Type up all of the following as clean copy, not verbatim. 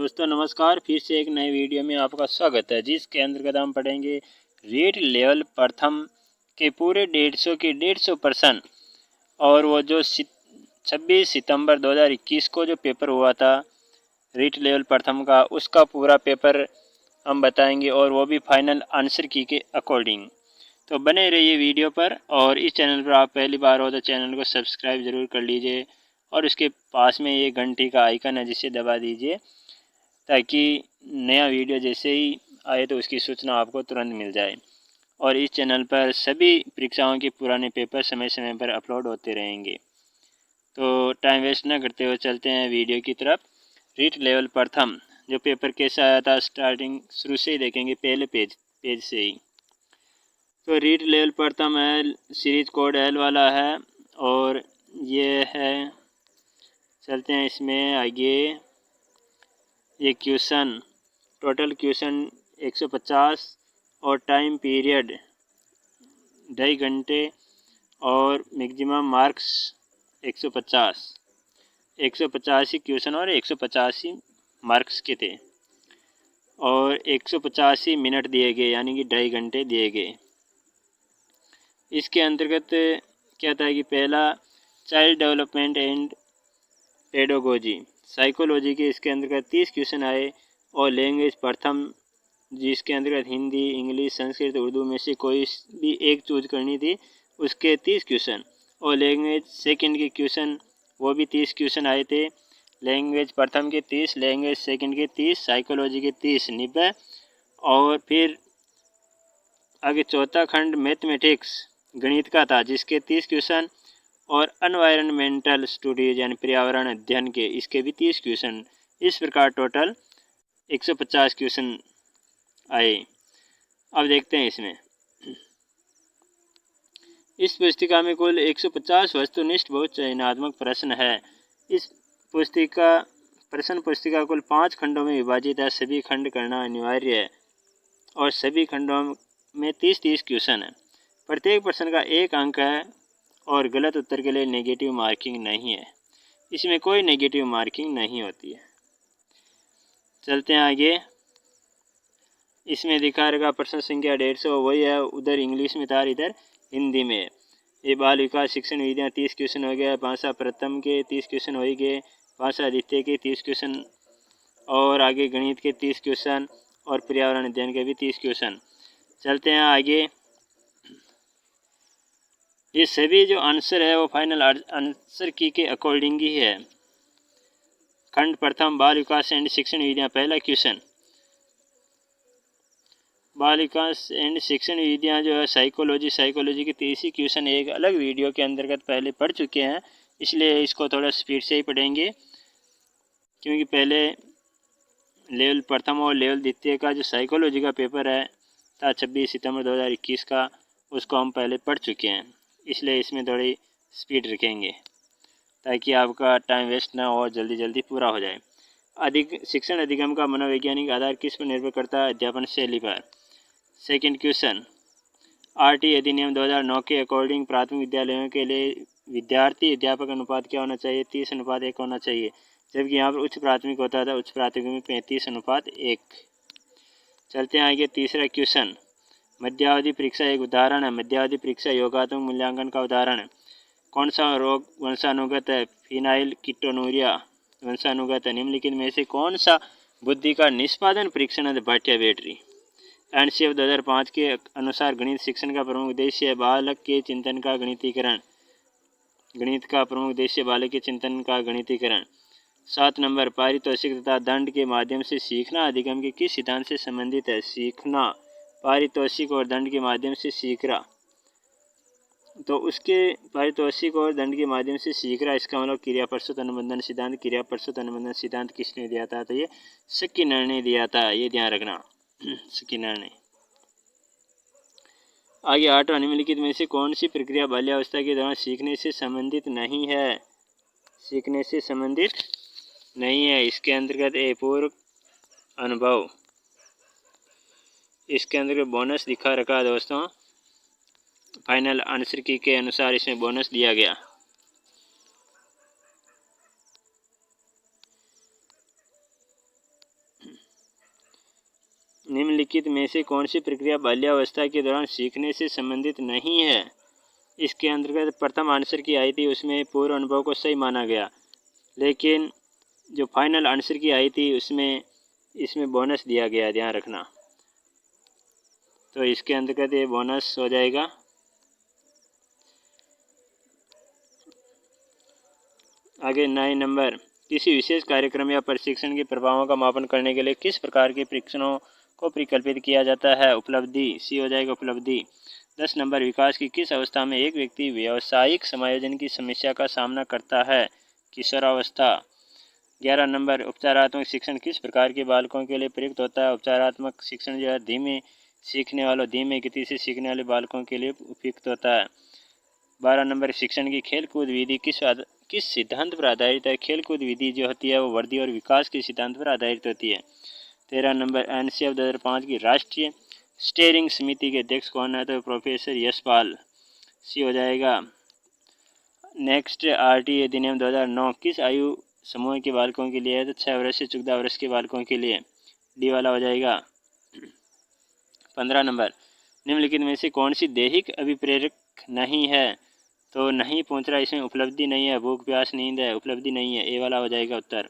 दोस्तों नमस्कार। फिर से एक नए वीडियो में आपका स्वागत है, जिसके अंतर्गत हम पढ़ेंगे रीट लेवल प्रथम के पूरे 150 के 150 प्रश्न। और वो जो 26 सितंबर 2021 को जो पेपर हुआ था रीट लेवल प्रथम का, उसका पूरा पेपर हम बताएंगे, और वो भी फाइनल आंसर की के अकॉर्डिंग। तो बने रहिए वीडियो पर, और इस चैनल पर आप पहली बार हो तो चैनल को सब्सक्राइब ज़रूर कर लीजिए, और उसके पास में ये घंटी का आइकन है जिसे दबा दीजिए, ताकि नया वीडियो जैसे ही आए तो उसकी सूचना आपको तुरंत मिल जाए। और इस चैनल पर सभी परीक्षाओं के पुराने पेपर समय समय पर अपलोड होते रहेंगे। तो टाइम वेस्ट न करते हुए चलते हैं वीडियो की तरफ। रीट लेवल प्रथम जो पेपर कैसा आया था, स्टार्टिंग शुरू से ही देखेंगे, पहले पेज से ही। तो रीट लेवल प्रथम है, सीरीज कोड एल वाला है, और ये है, चलते हैं इसमें आगे। ये क्वेश्चन, टोटल क्वेश्चन 150 और टाइम पीरियड 2.5 घंटे, और मैक्सिमम मार्क्स 150 185 क्वेश्चन और 185 मार्क्स के थे, और 185 मिनट दिए गए, यानी कि 2.5 घंटे दिए गए। इसके अंतर्गत क्या था कि पहला child development and pedagogy psychology के, इसके अंतर्गत 30 क्वेश्चन आए, और लैंग्वेज प्रथम जिसके अंतर्गत हिंदी, इंग्लिश, संस्कृत, उर्दू में से कोई भी एक चूज करनी थी, उसके 30 क्वेश्चन। और लैंग्वेज सेकंड के क्वेश्चन, वो भी 30 क्वेश्चन आए थे। लैंग्वेज प्रथम के 30, लैंग्वेज सेकंड के 30, साइकोलॉजी के 30, 90। और फिर आगे चौथा खंड मैथमेटिक्स गणित का था, जिसके 30 क्वेश्चन, और एनवायरनमेंटल स्टडीज यानी पर्यावरण अध्ययन के, इसके भी 30 क्वेश्चन। इस प्रकार टोटल 150 क्वेश्चन आए। अब देखते हैं इसमें। इस पुस्तिका में कुल 150 वस्तुनिष्ठ बहुत चयनात्मक प्रश्न है। इस प्रश्न पुस्तिका कुल 5 खंडों में विभाजित है। सभी खंड करना अनिवार्य है, और सभी खंडों में 30-30 क्वेश्चन है। प्रत्येक प्रश्न का 1 अंक है, और गलत उत्तर के लिए नेगेटिव मार्किंग नहीं है। इसमें कोई नेगेटिव मार्किंग नहीं होती है। चलते हैं आगे। इसमें दिखा रहेगा प्रश्न संख्या 150, वही है, उधर इंग्लिश में था, इधर हिंदी में। ये बाल विकास शिक्षण विधियाँ 30 क्वेश्चन हो गया, भाषा प्रथम के 30 क्वेश्चन हो ही गए, भाषा द्वितीय के 30 क्वेश्चन, और आगे गणित के 30 क्वेश्चन, और पर्यावरण अध्ययन के भी 30 क्वेश्चन। चलते हैं आगे। ये सभी जो आंसर है वो फाइनल आंसर की के अकॉर्डिंग ही है। खंड प्रथम बाल विकास एंड शिक्षण विधियाँ, पहला क्वेश्चन, बाल विकास एंड शिक्षण विधियाँ जो है साइकोलॉजी के 30 क्वेश्चन एक अलग वीडियो के अंतर्गत पहले पढ़ चुके हैं, इसलिए इसको थोड़ा स्पीड से ही पढ़ेंगे, क्योंकि पहले लेवल प्रथम और लेवल द्वितीय का जो साइकोलॉजी का पेपर है था 26 सितंबर 2021 का, उसको हम पहले पढ़ चुके हैं, इसलिए इसमें थोड़ी स्पीड रखेंगे ताकि आपका टाइम वेस्ट ना हो और जल्दी जल्दी पूरा हो जाए। शिक्षण अधिगम का मनोवैज्ञानिक आधार किस पर निर्भर करता है? अध्यापन शैली पर। सेकंड क्वेश्चन, आरटी अधिनियम 2009 के अकॉर्डिंग प्राथमिक विद्यालयों के लिए विद्यार्थी अध्यापक अनुपात क्या होना चाहिए? 30:1 होना चाहिए, जबकि यहाँ पर उच्च प्राथमिक होता था, उच्च प्राथमिक में 35:1। चलते हैं आगे। तीसरा क्वेश्चन, मध्यावधि परीक्षा एक उदाहरण है। मध्यावधि परीक्षा योगात्मक मूल्यांकन का उदाहरण है। कौन सा रोग वंशानुगत है? फिनाइल कीटोनूरिया वंशानुगत है। निम्नलिखित में से कौन सा बुद्धि का निष्पादन परीक्षण है? भाटिया बैटरी। एनसीएफ 2005 के अनुसार गणित शिक्षण का प्रमुख उद्देश्य है बालक के चिंतन का गणितीकरण। गणित का प्रमुख उद्देश्य बालक के चिंतन का गणितीकरण। 7 नंबर, पारितोषिक तथा दंड के माध्यम से सीखना अधिगम के किस सिद्धांत से संबंधित है? सीखना, पारितोषिक और दंड के माध्यम से सीखना, तो उसके पारितोषिक और दंड के माध्यम से सीख रहा, इसका मतलब क्रिया प्रस्तुत अनुबंधन सिद्धांत। क्रिया प्रस्तुत अनुबंधन सिद्धांत किसने दिया था? तो ये स्किनर ने दिया था, ये ध्यान रखना, स्किनर ने। आगे 8वां, निम्नलिखित में से कौन सी प्रक्रिया बाल्यावस्था के दौरान सीखने से संबंधित नहीं है? सीखने से संबंधित नहीं है। इसके अंतर्गत पूर्व अनुभव, इसके अंतर्गत बोनस दिखा रखा दोस्तों। फाइनल आंसर की के अनुसार इसमें बोनस दिया गया। निम्नलिखित में से कौन सी प्रक्रिया बाल्यावस्था के दौरान सीखने से संबंधित नहीं है? इसके अंतर्गत प्रथम आंसर की आई थी उसमें पूर्व अनुभव को सही माना गया, लेकिन जो फाइनल आंसर की आई थी उसमें इसमें बोनस दिया गया, ध्यान रखना। तो इसके अंतर्गत ये बोनस हो जाएगा। आगे 9 नंबर, किसी विशेष कार्यक्रम या प्रशिक्षण के प्रभावों का मापन करने के लिए किस प्रकार के परीक्षणों को परिकल्पित किया जाता है? उपलब्धि, सी हो जाएगा उपलब्धि। 10 नंबर, विकास की किस अवस्था में एक व्यक्ति व्यावसायिक समायोजन की समस्या का सामना करता है? किशोरावस्था। 11 नंबर, उपचारात्मक शिक्षण किस प्रकार के बालकों के लिए प्रयुक्त होता है? उपचारात्मक शिक्षण जो है धीमे सीखने वालों, धीमे गति से सीखने वाले बालकों के लिए उपयुक्त होता है। 12 नंबर, शिक्षण की खेलकूद विधि किस सिद्धांत पर आधारित है? खेलकूद विधि जो होती है वो वृद्धि और विकास के सिद्धांत पर आधारित होती है। 13 नंबर, एनसीएफ 2005 की राष्ट्रीय स्टीयरिंग समिति के अध्यक्ष कौन है? तो प्रोफेसर यशपाल, सी हो जाएगा। नेक्स्ट, आरटीए अधिनियम 2009 किस आयु समूह के बालकों के लिए है? तो 6 वर्ष से 14 वर्ष के बालकों के लिए, डी वाला हो जाएगा। 15 नंबर, निम्नलिखित में से कौन सी दैहिक अभिप्रेरक नहीं है? तो नहीं पहुंच रहा, इसमें उपलब्धि नहीं है, भूख प्यास नींद है, उपलब्धि नहीं है, ए वाला हो जाएगा उत्तर।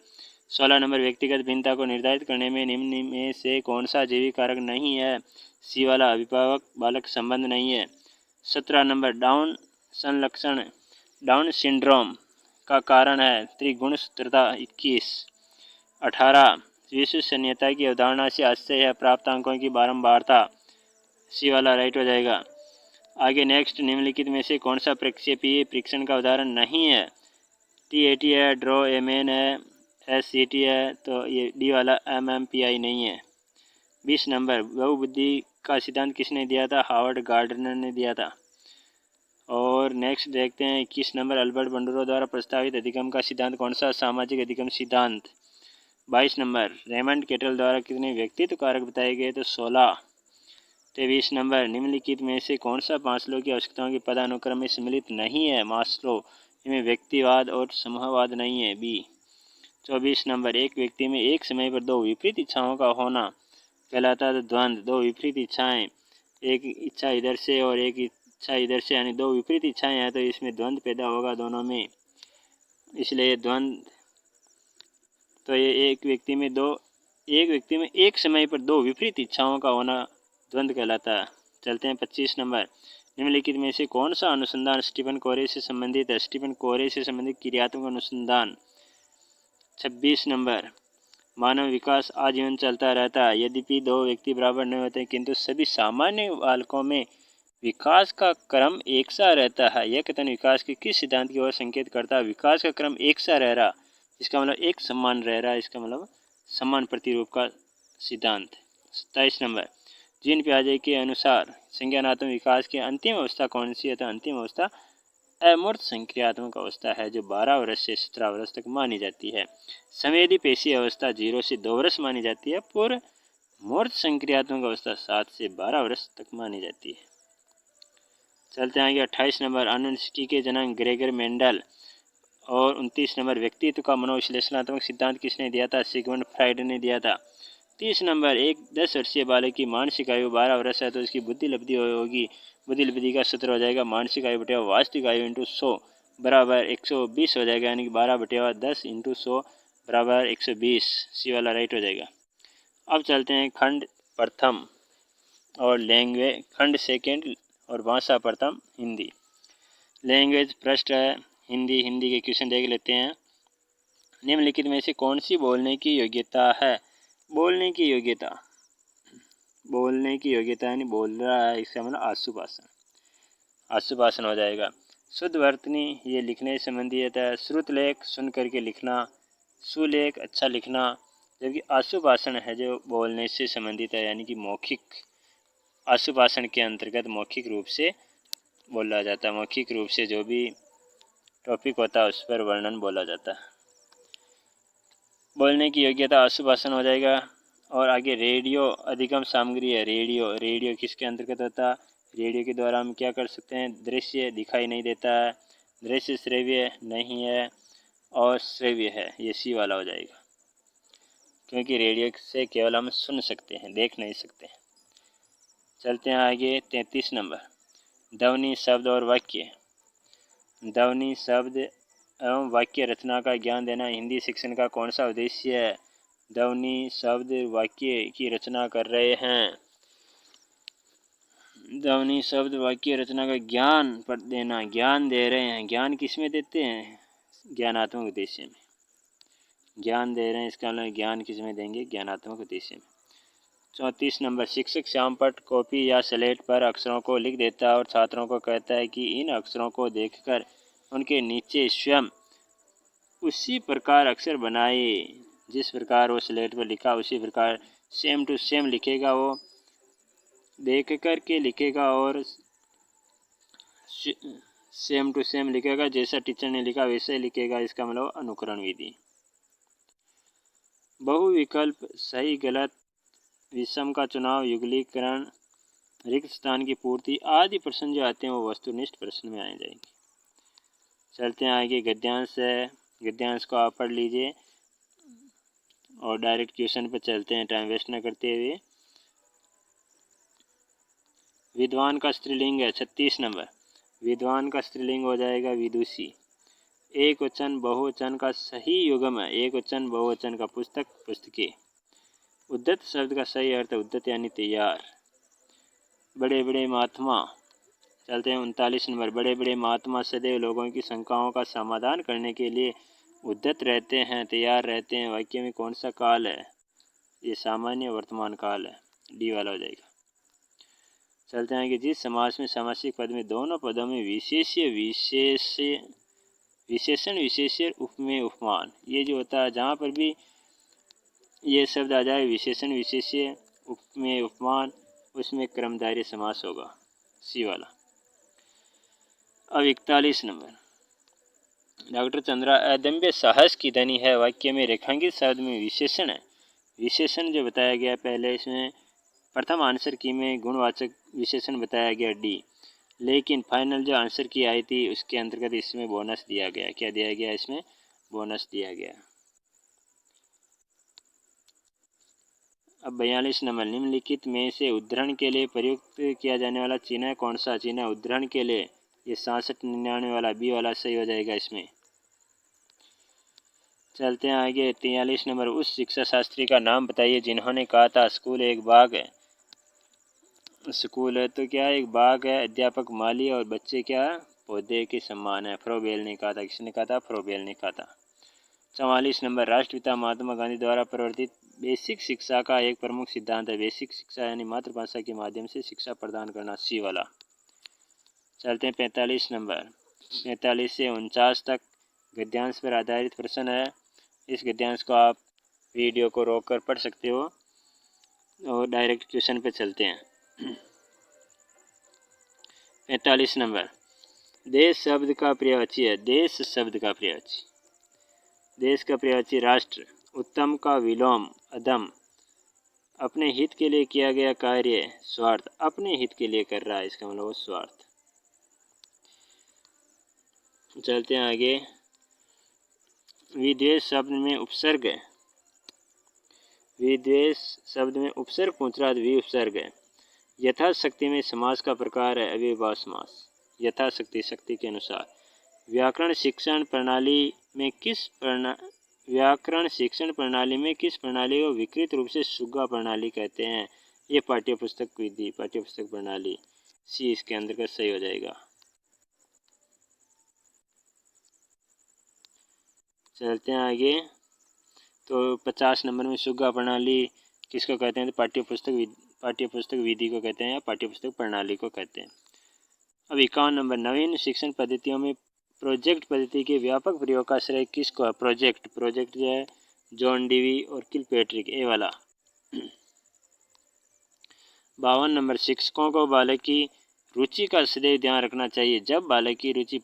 16 नंबर, व्यक्तिगत भिन्नता को निर्धारित करने में निम्न में से कौन सा जैविक कारक नहीं है? सी वाला, अभिभावक बालक संबंध नहीं है। 17 नंबर, डाउन संलक्षण डाउन सिंड्रोम का कारण है त्रिगुणसूत्रता 21। 18, विश्वसनीयता की अवधारणा से आशय है प्राप्त अंकों की बारंबारता, सी वाला राइट हो जाएगा। आगे नेक्स्ट, निम्नलिखित में से कौन सा प्रक्षेपीय परीक्षण का उदाहरण नहीं है? टीएटी है, ड्रॉ एमएन है, एससीटी है, तो ये डी वाला एमएमपीआई नहीं है। 20 नंबर, बहुबुद्धि का सिद्धांत किसने दिया था? हार्वर्ड गार्डनर ने दिया था। और नेक्स्ट देखते हैं 21 नंबर, अल्बर्ट बंडूरो द्वारा प्रस्तावित अधिगम का सिद्धांत कौन सा? सामाजिक अधिगम सिद्धांत। 22 नंबर, रेमंड केटल द्वारा कितने व्यक्तित्व कारक बताए गए? तो 16। 23 नंबर, निम्नलिखित में से कौन सा मास्लो की आवश्यकताओं के पदानुक्रम में सम्मिलित नहीं है? मास्लो, इनमें व्यक्तिवाद और समूहवाद नहीं है, बी। 24 नंबर, एक व्यक्ति में एक समय पर दो विपरीत इच्छाओं का होना कहलाता है द्वंद्व। दो विपरीत इच्छाएं, एक इच्छा इधर से और एक इच्छा इधर से, यानी दो विपरीत इच्छाएं हैं तो इसमें द्वंद्व पैदा होगा दोनों में, इसलिए द्वंद्व। तो ये एक व्यक्ति में एक समय पर दो विपरीत इच्छाओं का होना द्वंद्व कहलाता है। चलते हैं 25 नंबर, निम्नलिखित में से कौन सा अनुसंधान स्टीफन कोरे से संबंधित है? स्टीफन कोरे से संबंधित क्रियात्मक अनुसंधान। 26 नंबर, मानव विकास आजीवन चलता रहता है, यद्यपि दो व्यक्ति बराबर नहीं होते किंतु सभी सामान्य बालकों में विकास का क्रम एक सा रहता है। यह कथन विकास के किस सिद्धांत की ओर संकेत करता है? विकास का क्रम एक सा रह रहा, इसका मतलब एक समान रह रहा है, इसका मतलब समान प्रतिरूप का सिद्धांत। 27 नंबर, जीन पियाजे के अनुसार संज्ञानात्मक विकास की अंतिम अवस्था कौन सी है? तो अंतिम अवस्था अमूर्त संक्रियात्मक अवस्था है जो 12 वर्ष से 17 वर्ष तक मानी जाती है। संवेदी पेशी अवस्था 0 से 2 वर्ष मानी जाती है। पूर्व मूर्त संक्रियात्मक अवस्था 7 से 12 वर्ष तक मानी जाती है। चलते हैं आगे 28 नंबर, अनुवंशिकी के जनक ग्रेगर मेंडल। और 29 नंबर, व्यक्तित्व का मनोविश्लेषणात्मक सिद्धांत किसने दिया था? सिगमंड फ्राइड ने दिया था। 30 नंबर, एक 10 वर्षीय बालक की मानसिक आयु 12 वर्ष है तो उसकी बुद्धि लब्धि होगी, बुद्धि लब्धि का सूत्र हो जाएगा मानसिक आयु बटे वास्तविक आयु इंटू 100 बराबर 120 हो जाएगा, यानी कि 12/10 इंटू 100 बराबर 120, सी वाला राइट हो जाएगा। अब चलते हैं खंड प्रथम और लैंग्वेज, खंड सेकेंड और भाषा प्रथम हिंदी। लैंग्वेज पृष्ठ है हिंदी, हिंदी के क्वेश्चन देख लेते हैं। निम्नलिखित में से कौन सी बोलने की योग्यता है? बोलने की योग्यता, बोलने की योग्यता यानी बोल रहा है, इसका मतलब आशुभाषण, आशुभाषण हो जाएगा। शुद्ध वर्तनी ये लिखने संबंधी होता है। श्रुतलेख सुन करके लिखना, सुलेख अच्छा लिखना, जबकि आशुभाषण है जो बोलने से संबंधित है, यानी कि मौखिक। आशुभाषण के अंतर्गत मौखिक रूप से बोला जाता है, मौखिक रूप से जो भी टॉपिक होता है उस पर वर्णन बोला जाता है। बोलने की योग्यता आशुभाषण हो जाएगा। और आगे रेडियो अधिगम सामग्री है। रेडियो, रेडियो किसके अंतर्गत होता है? रेडियो के द्वारा हम क्या कर सकते हैं? दृश्य दिखाई नहीं देता है, दृश्य श्रव्य नहीं है और श्रव्य है, ये सी वाला हो जाएगा। क्योंकि रेडियो से केवल हम सुन सकते हैं, देख नहीं सकते हैं। चलते हैं आगे। 33 नंबर, ध्वनि, शब्द और वाक्य। ध्वनि, शब्द एवं वाक्य रचना का ज्ञान देना हिंदी शिक्षण का कौन सा उद्देश्य है? ध्वनि, शब्द, वाक्य की रचना कर रहे हैं। ध्वनि, शब्द, वाक्य रचना का ज्ञान देना, ज्ञान दे रहे हैं। ज्ञान किस में देते हैं? ज्ञानात्मक उद्देश्य में ज्ञान दे रहे हैं। इसका मतलब ज्ञान किस में देंगे? ज्ञानात्मक उद्देश्य में। 34 नंबर, शिक्षक श्यामपट्ट, कॉपी या स्लेट पर अक्षरों को लिख देता है और छात्रों को कहता है कि इन अक्षरों को देखकर उनके नीचे स्वयं उसी प्रकार अक्षर बनाए। जिस प्रकार वो स्लेट पर लिखा उसी प्रकार सेम टू सेम लिखेगा, वो देख कर के लिखेगा और सेम टू सेम लिखेगा। जैसा टीचर ने लिखा वैसे ही लिखेगा। इसका मतलब अनुकरण विधि। बहुविकल्प, सही गलत, विषम का चुनाव, युगलीकरण, रिक्त स्थान की पूर्ति आदि प्रश्न जो आते हैं वो वस्तुनिष्ठ प्रश्न में आ जाएंगे। चलते हैं आगे। गद्यांश है, गद्यांश को आप पढ़ लीजिए और डायरेक्ट क्वेश्चन पर चलते हैं टाइम वेस्ट न करते हुए। विद्वान का स्त्रीलिंग है 36 नंबर। विद्वान का स्त्रीलिंग हो जाएगा विदुषी। एक वचन बहुवचन का सही युग्म है। एक वचन बहुवचन का पुस्तक, पुस्तकें। उद्धत शब्द का सही अर्थ उद्धत यानी तैयार। बड़े बड़े महात्मा। चलते हैं 39 नंबर। बड़े बड़े महात्मा सदैव लोगों की शंकाओं का समाधान करने के लिए उद्धत रहते हैं, तैयार रहते हैं। वाक्य में कौन सा काल है? ये सामान्य वर्तमान काल है, डी वाला हो जाएगा। चलते हैं कि जिस समास में सामासिक पद में दोनों पदों में विशेषण विशेष्य उपमेय उपमान, ये जो होता है जहाँ पर भी ये शब्द आ जाए विशेषण विशेष्य उपमेय उपमान, उसमें क्रमधारय समास होगा, सी वाला। अब 41 नंबर। डॉक्टर चंद्रा अदम्य साहस की धनी है। वाक्य में रेखांकित शब्द में विशेषण है। विशेषण जो बताया गया पहले, इसमें प्रथम आंसर की में गुणवाचक विशेषण बताया गया डी, लेकिन फाइनल जो आंसर की आई थी उसके अंतर्गत इसमें बोनस दिया गया। क्या दिया गया? इसमें बोनस दिया गया। अब 42 नंबर। निम्नलिखित में से उद्धरण के लिए प्रयुक्त किया जाने वाला चिन्ह कौन सा? चिन्ह उद्धरण के लिए ये 66-99 वाला, बी वाला सही हो जाएगा इसमें। चलते हैं आगे। 43 नंबर। उस शिक्षा शास्त्री का नाम बताइए जिन्होंने कहा था स्कूल एक बाग है। स्कूल है तो क्या एक बाग है, अध्यापक माली और बच्चे क्या पौधे के समान है। फ्रोबेल ने कहा था। किसने कहा था? फ्रोबेल ने कहा था। 44 नंबर। राष्ट्रपिता महात्मा गांधी द्वारा प्रवर्तित बेसिक शिक्षा का एक प्रमुख सिद्धांत है। बेसिक शिक्षा यानी मातृभाषा के माध्यम से शिक्षा प्रदान करना, सी वाला। चलते हैं 45 नंबर। 45 से 49 तक गद्यांश पर आधारित प्रश्न है। इस गद्यांश को आप वीडियो को रोक कर पढ़ सकते हो और डायरेक्ट क्वेश्चन पे चलते हैं। 45 नंबर। देश शब्द का पर्यायवाची है। देश शब्द का पर्यायवाची, देश का पर्यायवाची राष्ट्र। उत्तम का विलोम अधम। अपने हित के लिए किया गया कार्य स्वार्थ। अपने हित के लिए कर रहा है, इसका मतलब स्वार्थ। चलते हैं आगे। विद्वेष शब्द में उपसर्ग है। विद्वेष शब्द में उपसर्ग पूंछराज वि उपसर्ग है। यथाशक्ति में समास का प्रकार है अव्ययभाव समास। यथाशक्ति, शक्ति के अनुसार। व्याकरण शिक्षण प्रणाली में किस प्रणाली को विकृत रूप से सुग्गा प्रणाली कहते हैं? ये पाठ्यपुस्तक विधि, पाठ्यपुस्तक प्रणाली, सी इसके अंतर्गत सही हो जाएगा। चलते हैं आगे। तो 50 नंबर में सुग्गा प्रणाली किसको कहते हैं? तो पाठ्यपुस्तक विधि को कहते हैं या पाठ्यपुस्तक प्रणाली को कहते हैं। अब 51 नंबर। नवीन शिक्षण पद्धतियों में प्रोजेक्ट पद्धति के व्यापक प्रयोग का श्रेय किसको है? प्रोजेक्ट जो है जॉन डीवी और किलपैट्रिक, ए वाला। 52 नंबर। शिक्षकों को बालक की रुचि का सदैव ध्यान रखना चाहिए। जब बालक की रुचि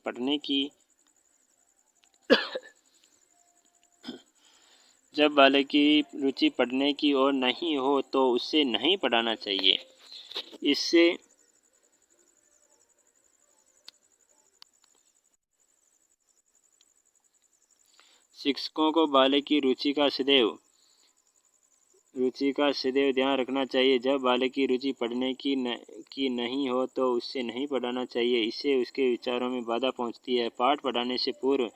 पढ़ने की ओर नहीं हो तो उसे नहीं पढ़ाना चाहिए। इससे शिक्षकों को बालक की रुचि का सदैव रुचि का सदैव ध्यान रखना चाहिए। जब बालक की रुचि पढ़ने की नहीं हो तो उससे नहीं पढ़ाना चाहिए, इससे उसके विचारों में बाधा पहुंचती है। पाठ पढ़ाने से पूर्व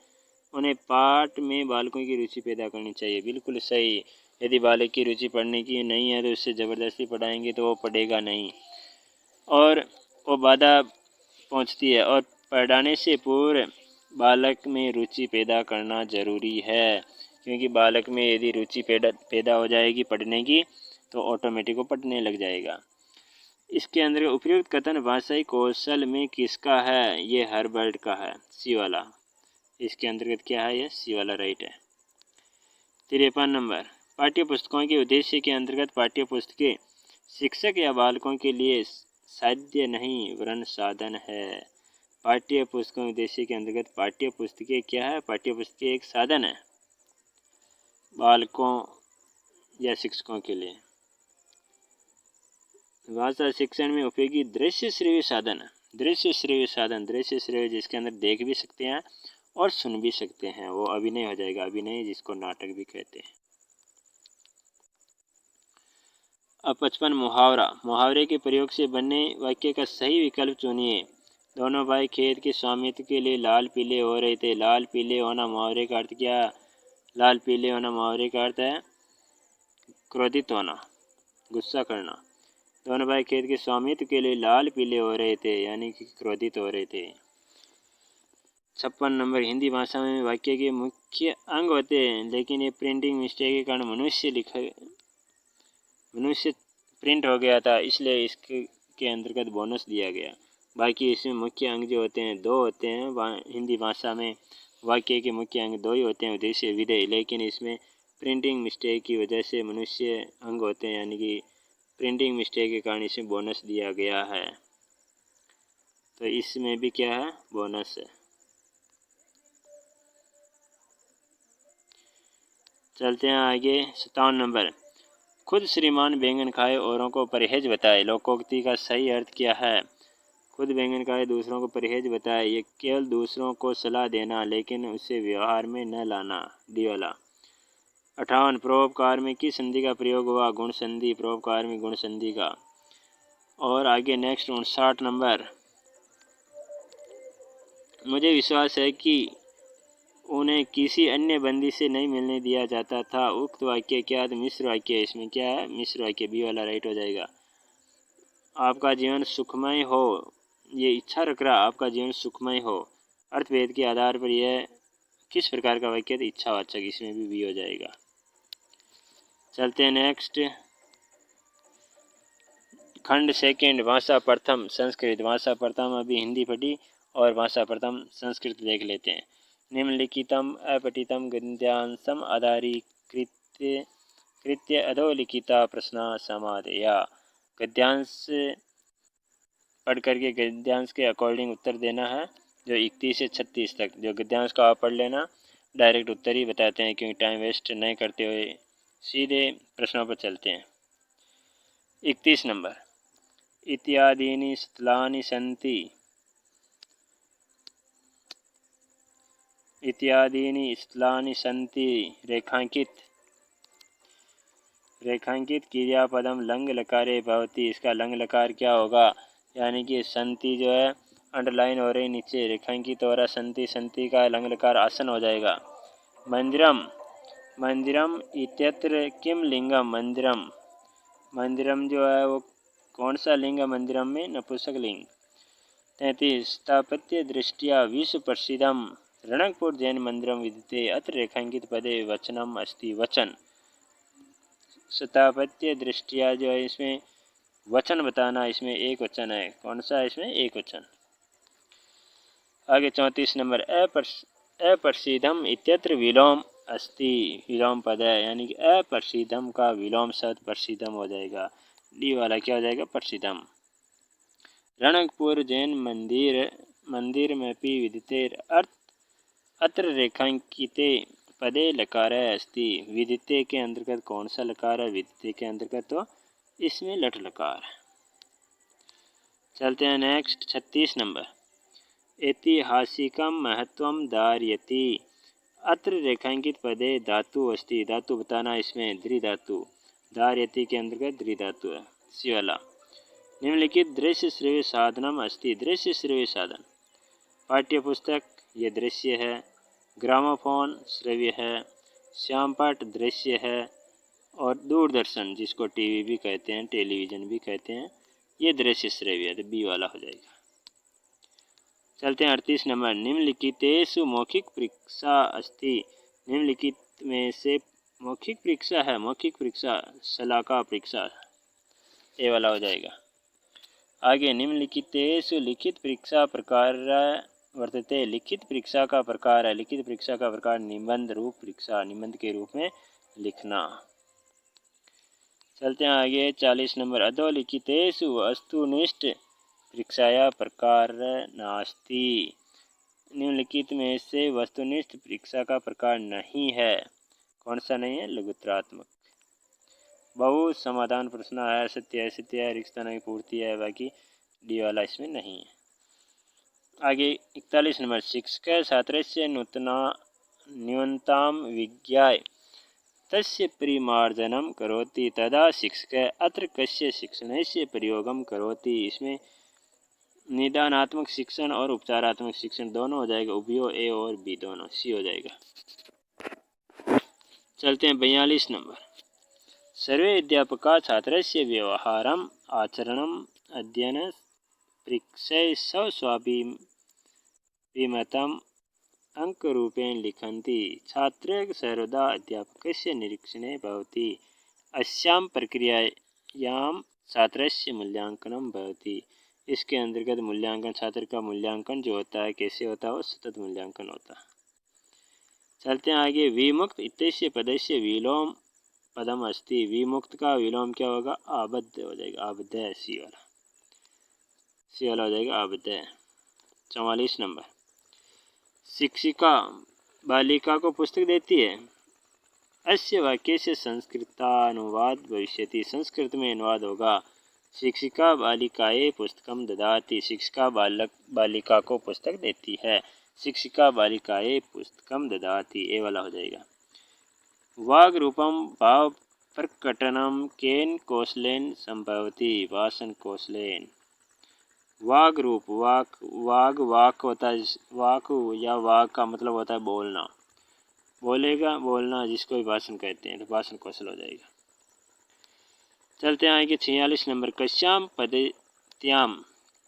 उन्हें पाठ में बालकों की रुचि पैदा करनी चाहिए। बिल्कुल सही। यदि बालक की रुचि पढ़ने की नहीं है तो उससे ज़बरदस्ती पढ़ाएंगे तो वो पढ़ेगा नहीं और वो बाधा पहुंचती है। और पढ़ाने से पूर्व बालक में रुचि पैदा करना ज़रूरी है, क्योंकि बालक में यदि रुचि पैदा हो जाएगी पढ़ने की तो ऑटोमेटिक वो पढ़ने लग जाएगा। इसके अंदर उपयुक्त कथन भाषाई कौशल में किसका है? ये हर्बर्ट का है, सी वाला। इसके अंतर्गत क्या है? ये सी वाला राइट है। 53 नंबर, पाठ्य पुस्तकों के उद्देश्य के अंतर्गत पाठ्य पुस्तकें शिक्षक या बालकों के लिए साध्य नहीं वरन साधन है। पाठ्य पुस्तकों के उद्देश्य के अंतर्गत पाठ्य पुस्तकें क्या है? पाठ्य पुस्तकें एक साधन है बालकों या शिक्षकों के लिए। भाषा शिक्षण में उपयोगी दृश्य श्रव्य साधन। दृश्य श्रव्य साधन, दृश्य श्रव्य जिसके अंदर देख भी सकते हैं और सुन भी सकते हैं, वो अभिनय हो जाएगा। अभिनय जिसको नाटक भी कहते हैं। अब 55 मुहावरा। मुहावरे के प्रयोग से बनने वाक्य का सही विकल्प चुनिए। दोनों भाई खेत के स्वामित्व के लिए लाल पीले हो रहे थे। लाल पीले होना मुहावरे का अर्थ क्या? लाल पीले होना मुहावरे का अर्थ है क्रोधित होना, गुस्सा करना। दोनों भाई खेत के स्वामित्व के लिए लाल पीले हो रहे थे, यानी कि क्रोधित हो रहे थे। 56 नंबर, हिंदी भाषा में वाक्य के मुख्य अंग होते हैं, लेकिन ये प्रिंटिंग मिस्टेक के कारण मनुष्य प्रिंट हो गया था, इसलिए इसके अंतर्गत बोनस दिया गया। बाकी इसमें मुख्य अंग जो होते हैं दो होते हैं। हिंदी भाषा में वाक्य के मुख्य अंग दो ही होते हैं, उद्देश्य विधेय, लेकिन इसमें प्रिंटिंग मिस्टेक की वजह से मनुष्य अंग होते हैं, यानी कि प्रिंटिंग मिस्टेक के कारण इसमें बोनस दिया गया है। तो इसमें भी क्या है? बोनस है। चलते हैं आगे। 57 नंबर, खुद श्रीमान बैंगन खाए औरों को परहेज बताए। लोकोक्ति का सही अर्थ क्या है? खुद बैंगन खाए दूसरों को परहेज बताए, ये केवल दूसरों को सलाह देना लेकिन उसे व्यवहार में न लाना। डी वाला। 58, परोपकार में किस संधि का प्रयोग हुआ? गुण संधि। परोपकार में गुण संधि का। और आगे नेक्स्ट 59 नंबर, मुझे विश्वास है कि उन्हें किसी अन्य बंदी से नहीं मिलने दिया जाता था। उक्त वाक्य क्या? तो मिश्र वाक्य। इसमें क्या है? मिश्र वाक्य, बी वाला राइट हो जाएगा। आपका जीवन सुखमय हो, ये इच्छा रख रहा आपका जीवन सुखमय हो। अर्थभेद के आधार पर यह किस प्रकार का वाक्य? तो इच्छावाचक, इसमें भी बी हो जाएगा। चलते हैं नेक्स्ट। खंड सेकेंड, भाषा प्रथम संस्कृत। भाषा प्रथम अभी हिंदी पढ़ी और भाषा प्रथम संस्कृत देख लेते हैं। निम्नलिखितम अपठितम गद्यांशम आधारीकृत्य अधोलिखिता प्रश्न समाधेया। गद्यांश पढ़ करके गद्यांश के अकॉर्डिंग उत्तर देना है, जो 31 से 36 तक। जो गद्यांश का आप पढ़ लेना, डायरेक्ट उत्तर ही बताते हैं, क्योंकि टाइम वेस्ट नहीं करते हुए सीधे प्रश्नों पर चलते हैं। 31 नंबर, इत्यादीनि स्थलानि सन्ति। इत्यादीनि स्थलानि सन्ति रेखांकित। रेखांकित क्रियापदम लंग लकारे भवति। इसका लंग लकार क्या होगा? यानी कि संति जो है अंडरलाइन हो रही नीचे, रेखांकित हो रहा संति, संति का लंग लकार आसन हो जाएगा। मंदिरम। मंदिरम इत्यत्र किम लिंगम। मंदिरम। मंदिरम जो है वो कौन सा लिंग है? मंदिरम में नपुंसक लिंग। 33, स्थापत्य दृष्टिया विश्व प्रसिद्धम रणकपुर जैन मंदिरम विद्यते। अत्र रेखांकित पदे वचनम अस्ति। वचन। स्थापत्य दृष्टिया जो है इसमें वचन बताना, इसमें एक वचन है। कौन सा है इसमें? एक वचन। आगे 34 नंबर, अप्रसिद्धम इत्यत्र विलोम अस्ति। विलोम पद है, यानी कि अप्रसिद्धम का विलोम शब्द प्रसिद्धम हो जाएगा। डी वाला क्या हो जाएगा? प्रसिद्धम। रणकपुर जैन मंदिर में भी विदिते अत्र रेखांकिते पदे लकार अस्ति। विदिते के अंतर्गत कौन सा लकार है? विदिते के अंतर्गत तो इसमें लट लकार। चलते हैं नेक्स्ट 36 नंबर, ऐतिहासिकम महत्वम धारयति। अत्र रेखांकित पदे धातु अस्ति। धातु बताना, इसमें द्विधातु। धारयति के अंतर्गत द्वि धातु है, सी वाला। निम्नलिखित दृश्य श्रव्य साधनम अस्ति। दृश्य श्रव्य साधन पाठ्य पुस्तक ये दृश्य है, ग्रामोफोन श्रव्य है, श्यामपट दृश्य है, और दूरदर्शन जिसको टीवी भी कहते हैं, टेलीविज़न भी कहते हैं, ये दृश्य श्रव्य है, तो बी वाला हो जाएगा। चलते हैं 38 नंबर। निम्नलिखितेषु मौखिक परीक्षा अस्ति। निम्नलिखित में से मौखिक परीक्षा है, मौखिक परीक्षा शलाका परीक्षा, ए वाला हो जाएगा। आगे निम्नलिखितेषु लिखित परीक्षा प्रकार वर्तते। लिखित परीक्षा का प्रकार है, लिखित परीक्षा का प्रकार निबंध रूप परीक्षा, निबंध के रूप में लिखना। चलते हैं आगे 40 नंबर। अधोलिखितेषु वस्तुनिष्ठ परीक्षाया प्रकार नास्ति। निम्नलिखित में से वस्तुनिष्ठ परीक्षा का प्रकार नहीं है, कौन सा नहीं है? लघुत्तरात्मक। बहु समाधान प्रश्न है, सत्य है, रिक्तस्थान की पूर्ति है, बाकी डी वाला इसमें नहीं है। आगे 41 नंबर। शिक्षक छात्रस्य न्यूनतां विज्ञाय तस्य परिमार्जनं करोति तदा शिक्षक अत्र कस्य शिक्षणस्य प्रयोगं करोति। इसमें निदानात्मक शिक्षण और उपचारात्मक शिक्षण दोनों हो जाएगा, उभयो ए और बी दोनों, सी हो जाएगा। चलते हैं 42 नंबर। सर्वे अध्यापका छात्रस्य व्यवहारम आचरणम अध्ययन परीक्षय स्वस्वाभिमतम् अंकरूपेण लिखन्ति। छात्रः सर्वदा अध्यापकस्य निरीक्षणे भवति। अस्यां प्रक्रियायां छात्रस्य मूल्यांकनं भवति। इसके अंतर्गत मूल्यांकन, छात्र का मूल्यांकन जो होता है कैसे होता है? वो सतत मूल्यांकन होता है। चलते हैं आगे। विमुक्त इत्यस्य पदस्य विलोम पदम अस्ति। विमुक्त का विलोम क्या होगा? आबद्ध हो जाएगा, आबद्ध है, सी वाला हो जाएगा, आबद्ध है। 44 नंबर। शिक्षिका बालिका को पुस्तक देती है। अस्य वाक्य से संस्कृतानुवाद भविष्यति। संस्कृत में अनुवाद होगा। शिक्षिका बालिकाए पुस्तकम ददाति। शिक्षिका बालिका को पुस्तक देती है। शिक्षिका बालिकाए पुस्तकम ददाति, ए वाला हो जाएगा। वाग रूपम भाव प्रकटनम केन कौशलेन संभवति। भाषण कौशलेन। वाग रूप, वाक होता है, वाक या वाग का मतलब होता है बोलना, बोलेगा, बोलना, जिसको भी भाषण कहते हैं, तो भाषण कौशल हो जाएगा। चलते हैं आगे 46 नंबर।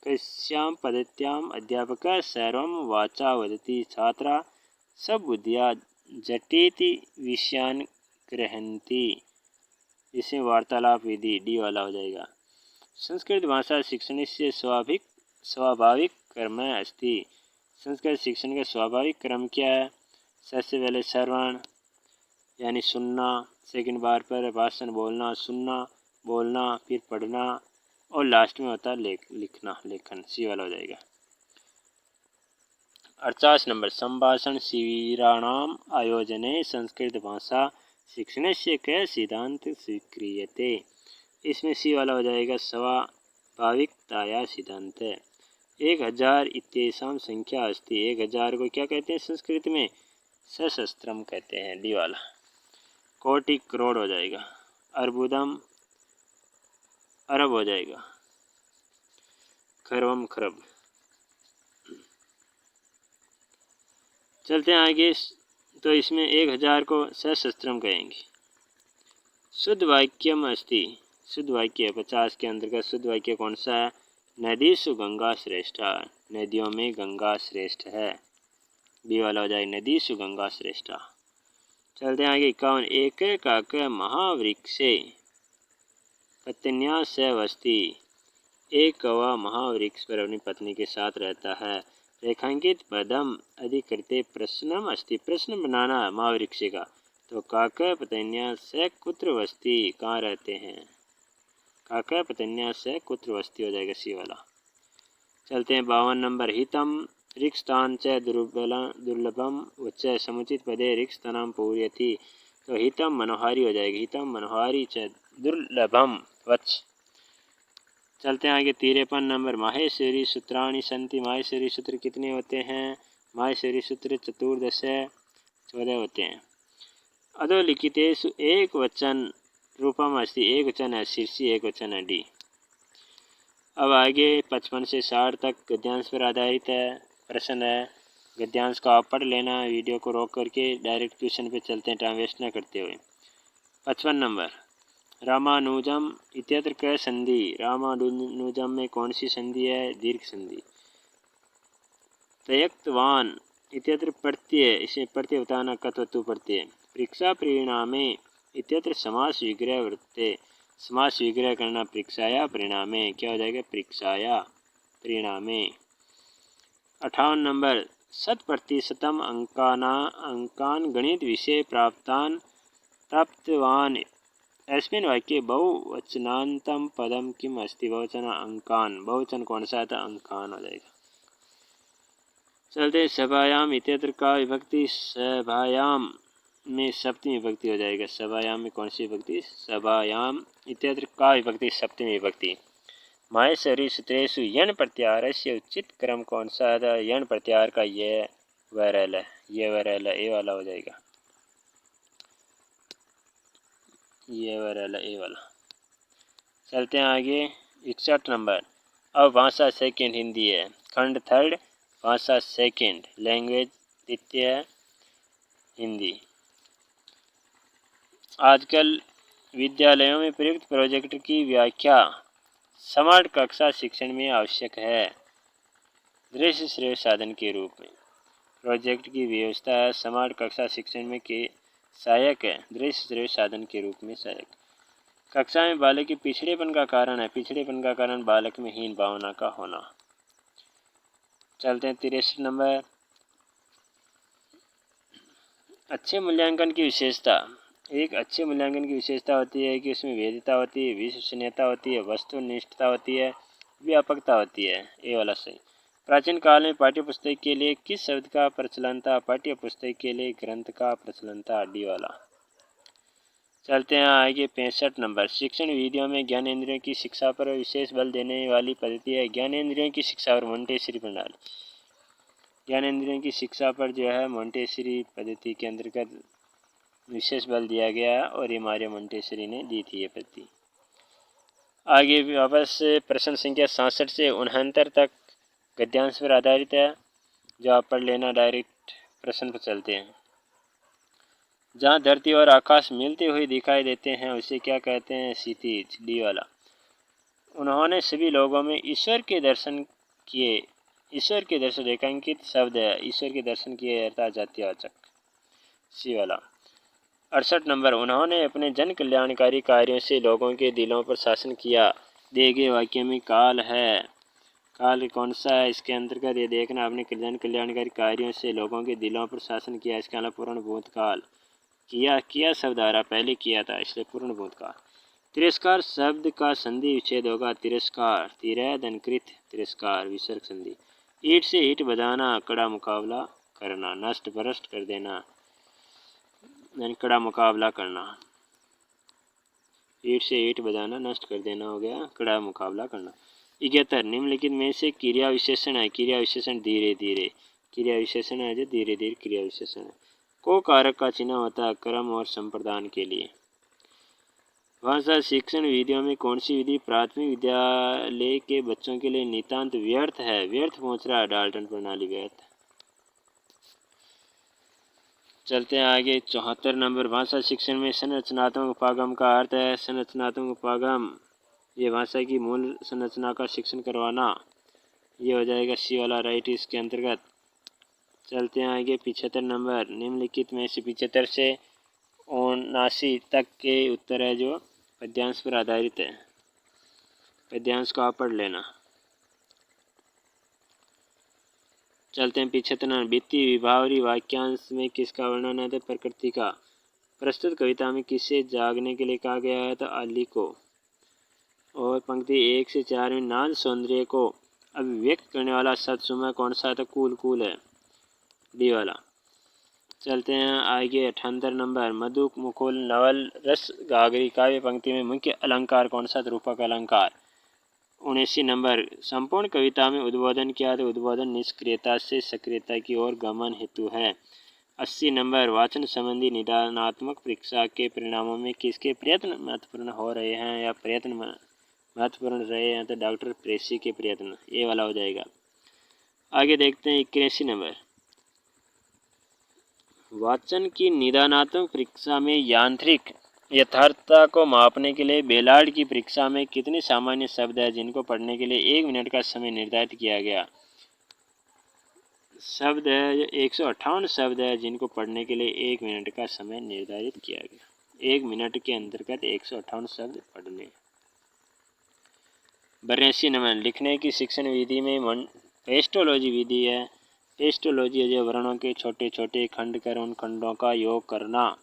कस्याम पद्धत्याम अध्यापक सर्वं वाचा वदति। छात्रा सबुद्ध्या झटिति विषयान् गृह्णन्ति। इसमें वार्तालाप विधि, डी वाला हो जाएगा। संस्कृत भाषा शिक्षण से स्वाभाविक क्रम अस्ति। संस्कृत शिक्षण का स्वाभाविक क्रम क्या है? सबसे पहले श्रवण यानी सुनना, सेकंड बार पर भाषण बोलना, सुनना, बोलना, फिर पढ़ना, और लास्ट में होता है लिखना, लेखन, सी वाला हो जाएगा। 48 नंबर। संभाषण शिबिराणाम आयोजने संस्कृत भाषा शिक्षणस्य कः सिद्धांत स्वीक्रियते। इसमें सी वाला हो जाएगा, स्वाभाविकताया सिद्धांत। 1000 इत्येषां संख्या अस्ति। 1000 को क्या कहते हैं संस्कृत में? सहस्त्रम कहते हैं, डी वाला। कोटि करोड़ हो जाएगा। अर्बुदम अरब हो जाएगा। खरबम खरब। चलते हैं आगे। तो इसमें 1000 को सहस्त्रम कहेंगे। शुद्ध वाक्यम अस्ति। शुद्ध वाक्य 50 के अंतर्गत शुद्ध वाक्य कौन सा है? नदीषु गंगा श्रेष्ठा। नदियों में गंगा श्रेष्ठ है, बी वाला हो जाए, नदीषु गंगा श्रेष्ठा। चलते हैं आगे 51। एक काक महावृक्षे पत्न्या सह वसति। एक कौवा महावृक्ष पर अपनी पत्नी के साथ रहता है। रेखांकित पदम अधिकृते प्रश्नम अस्ति। प्रश्न बनाना महावृक्ष का, तो काक पत्न्या सह कुत्र वसति, कहाँ रहते हैं? काका पत्न्या से कुत्र वस्ती हो जाएगा, सी वाला। चलते हैं 52 नंबर। हितम रिक्स्थान च दुर्लभम उच्च समुचित पदे रिक्स्थानम पूर्यति। तो हितम मनोहारी हो जाएगी, हितम मनोहारी च दुर्लभम वच्च। चलते हैं आगे 53 नंबर। माहेश्वरी सूत्राणि सन्ति। माहेश्वरी सूत्र कितने होते हैं? माहेश्वरी सूत्र 14 होते हैं। अधोलिखितेषु एक वचन रूपम अस्ति एक वचन है, शीर्षी एक वचन है, डी। अब आगे 55 से 60 तक गद्यांश पर आधारित है प्रश्न है। गद्यांश को आप पढ़ लेना, वीडियो को रोक करके डायरेक्ट क्वेश्चन पे चलते हैं टाइम वेस्ट ना करते हुए। 55 नंबर, रामानुजम इत्यत्र क संधि। रामानुजम में कौन सी संधि है? दीर्घ संधि। तयक्तवान इत्यत्र प्रत्यय, इसे प्रत्यय बताना, कत्वतु प्रत्यय। परीक्षा परिणामे इत्यत्र समास विग्रह वृत्ते, समास विग्रह करना परीक्षाया परिणामे, क्या हो जाएगा? परीक्षाया परिणामे। 58 नंबर, 100% अंकान गणित विषय प्राप्तवान अस्मिन् वाक्ये बहुवचनान्तं पदम किम अस्ति? बहुवचन अंकान, बहुवचन कौन सा था? अंकान हो जाएगा। चलते सभायाम इत्यत्र का विभक्ति, सभायाम में सप्तमी विभक्ति हो जाएगा। सभायाम में कौन सी विभक्ति? सभायाम इत्यत्र का विभक्ति सप्तमी विभक्ति। माहेश्वरी सूत्रेषु यण प्रत्याहार से उचित क्रम कौन सा है? यण प्रत्याहार का ये वरल है, ये वरल है, ए वाला हो जाएगा, ये वरल है, ए वाला। चलते हैं आगे 61 नंबर। अब भाषा सेकेंड हिंदी है, खंड थर्ड, भाषा सेकेंड, लैंग्वेज द्वितीय हिंदी। आजकल विद्यालयों में प्रयुक्त प्रोजेक्ट की व्याख्या स्मार्ट कक्षा शिक्षण में आवश्यक है दृश्य श्रेय साधन के रूप में। प्रोजेक्ट की व्यवस्था स्मार्ट कक्षा शिक्षण में के सहायक है, दृश्य श्रेय साधन के रूप में सहायक। कक्षा में बालक के पिछड़ेपन का कारण है, पिछड़ेपन का कारण बालक में हीन भावना का होना। चलते हैं 63 नंबर, अच्छे मूल्यांकन की विशेषता। एक अच्छे मूल्यांकन की विशेषता होती है कि उसमें वैधता होती है, विश्वसनीयता होती है, वस्तुनिष्ठता होती है, व्यापकता होती है, ये वाला सही। प्राचीन काल में पाठ्य पुस्तक के लिए किस शब्द का प्रचलन था? पाठ्य पुस्तक के लिए ग्रंथ का प्रचलन था, डी वाला। चलते हैं आगे 65 नंबर, शिक्षण विधियों में ज्ञानेंद्रियों की शिक्षा पर विशेष बल देने वाली पद्धति है ज्ञानेंद्रियों की शिक्षा और मोंटेसरी प्रणाली। ज्ञानेंद्रियों की शिक्षा पर जो है मोंटेसरी पद्धति के अंतर्गत विशेष बल दिया गया और ये मारिया मोंटेसरी ने दी थी ये पद्धति। आगे वापस प्रश्न संख्या 67 से 69 तक गद्यांश पर आधारित है, जो आप पढ़ लेना। डायरेक्ट प्रश्न पर चलते हैं। जहाँ धरती और आकाश मिलते हुए दिखाई देते हैं उसे क्या कहते हैं? क्षितिज, डी वाला। उन्होंने सभी लोगों में ईश्वर के दर्शन किए, ईश्वर के दर्शन रेखांकित शब्द है, ईश्वर के दर्शन किए अर्थात जातिवाचक, सी वाला। 68 नंबर, उन्होंने अपने जन कल्याणकारी कार्यों से लोगों के दिलों पर शासन किया। दिए गए वाक्य में काल है, काल कौन सा है? इसके अंतर्गत ये देखना, अपने जन कल्याणकारी कार्यों से लोगों के दिलों पर शासन किया, इसके अलावा पूर्ण भूतकाल। किया शब्द आ रहा, पहले किया था इसलिए पूर्ण भूतकाल। तिरस्कार शब्द का संधि विच्छेद होगा, तिरस्कार, तिरैदनकृत तिरस्कार, विसर्ग संधि। ईंट से ईंट बजाना, कड़ा मुकाबला करना, नष्ट भ्रष्ट कर देना, यानी कड़ा मुकाबला करना। ईंट से ईंट बजाना, नष्ट कर देना हो गया, कड़ा मुकाबला करना। 71, निम्नलिखित में से क्रिया विशेषण है, क्रिया विशेषण धीरे धीरे, क्रिया विशेषण है जो धीरे धीरे क्रिया विशेषण है। को कारक का चिन्ह होता है क्रम और संप्रदान के लिए। भाषा शिक्षण विधियों में कौन सी विधि प्राथमिक विद्यालय के बच्चों के लिए नितांत व्यर्थ है? व्यर्थ पूछ रहा है, डाल्टन प्रणाली व्यर्थ। चलते हैं आगे 74 नंबर, भाषा शिक्षण में संरचनात्मक उपागम का अर्थ है। संरचनात्मक उपागम, ये भाषा की मूल संरचना का शिक्षण करवाना, ये हो जाएगा सी वाला, राइट इसके अंतर्गत। चलते हैं आगे 75 नंबर, निम्नलिखित में से 75 से 79 तक के उत्तर है जो पद्यांश पर आधारित है। पद्यांश को आप पढ़ लेना। चलते हैं 75 नंबर, वित्तीय विभावरी वाक्यांश में किसका वर्णन है? तो प्रकृति का। प्रस्तुत कविता में किसे जागने के लिए कहा गया है? तो अली को। और पंक्ति 1 से 4 में नाद सौंदर्य को अभिव्यक्त करने वाला शब्द सुमा कौन सा है? तो कूल कूल है, डी वाला। चलते हैं आगे 78 नंबर, मधु मुकुल नवल रस गागरी काव्य पंक्ति में मुख्य अलंकार कौन सा? रूपक अलंकार। 79 नंबर, संपूर्ण कविता में उद्बोधन किया तो उद्बोधन निष्क्रियता से सक्रियता की ओर गमन हेतु है। 80 नंबर, वाचन संबंधी निदानात्मक परीक्षा के परिणामों में किसके प्रयत्न महत्वपूर्ण हो रहे हैं या प्रयत्न महत्वपूर्ण रहे हैं? तो डॉक्टर प्रेसी के प्रयत्न, ये वाला हो जाएगा। आगे देखते हैं 81 नंबर, वाचन की निदानात्मक परीक्षा में यांत्रिक यथार्थता को मापने के लिए बेलार्ड की परीक्षा में कितने सामान्य शब्द हैं जिनको पढ़ने के लिए 1 मिनट का समय निर्धारित किया गया? शब्द है 158 शब्द है जिनको पढ़ने के लिए 1 मिनट का समय निर्धारित किया गया। 1 मिनट के अंतर्गत 158 शब्द पढ़ने। 82 नंबर, लिखने की शिक्षण विधि में पेस्टोलॉजी विधि है। पेस्टोलॉजी जो वर्णों के छोटे छोटे खंड कर उन खंडों का योग करना।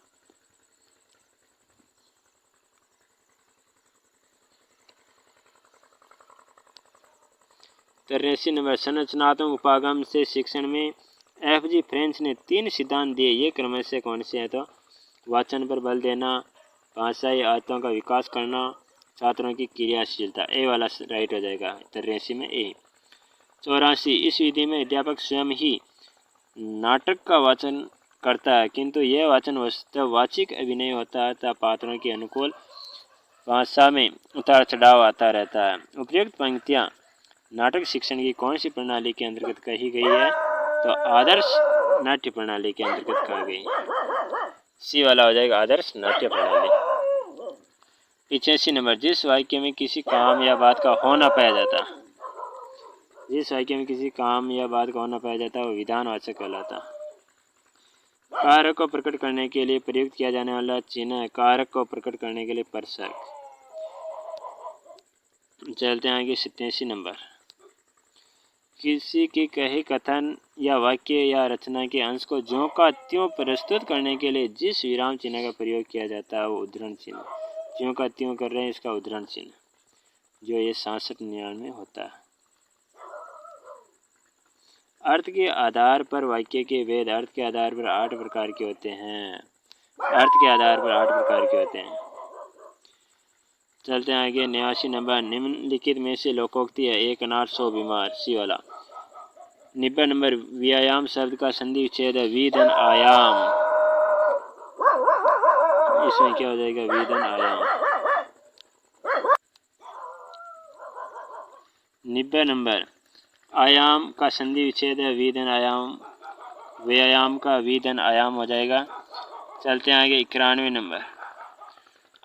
तिरासी नंबर, संरचनात्मक उपागम से शिक्षण में FG फ्रेंच ने 3 सिद्धांत दिए, ये क्रमशः कौन से हैं? तो वाचन पर बल देना, भाषाई आदतों का विकास करना, छात्रों की क्रियाशीलता। ए वाला राइट हो जाएगा 83 में ए। 84, इस विधि में अध्यापक स्वयं ही नाटक का वाचन करता है किंतु यह वाचन वस्तुतः वाचिक अभिनय होता है तथा पात्रों के अनुकूल भाषा में उतार चढ़ाव आता रहता है। उपयुक्त पंक्तियाँ नाटक शिक्षण की कौन सी प्रणाली के अंतर्गत कही गई है? तो आदर्श नाट्य प्रणाली के अंतर्गत कहा गई है। सी वाला हो जाएगा आदर्श नाट्य प्रणाली। 85 नंबर, जिस वाक्य में किसी काम या बात का होना पाया जाता, जिस वाक्य में किसी काम या बात का होना पाया जाता है वो विधानवाचक कहलाता। कारक को प्रकट करने के लिए प्रयुक्त किया जाने वाला चिन्ह है कारक को प्रकट करने के लिए प्रसर्ग। चलते हैं आगे 87 नंबर, किसी के कहे कथन या वाक्य या रचना के अंश को ज्यों का त्यों प्रस्तुत करने के लिए जिस विराम चिन्ह का प्रयोग किया जाता है वो उद्धरण चिन्ह। ज्यों का त्यों कर रहे हैं इसका उद्धरण चिन्ह, जो ये 66-99 में होता है। अर्थ के आधार पर वाक्य के भेद अर्थ के आधार पर 8 प्रकार के होते हैं। अर्थ के आधार पर 8 प्रकार के होते हैं। चलते हैं आगे 89 नंबर, निम्नलिखित में से लोकोक्ति है 1 अनाथ 100 बीमार। सी वाला। 90 नंबर, व्यायाम शब्द का संधि विच्छेद है विधन आयाम। इसमें क्या हो जाएगा? विधन आयाम। 90 नंबर, आयाम का संधि विच्छेद है विधन आयाम, व्यायाम का विधन आयाम हो जाएगा। चलते हैं आगे 91 नंबर,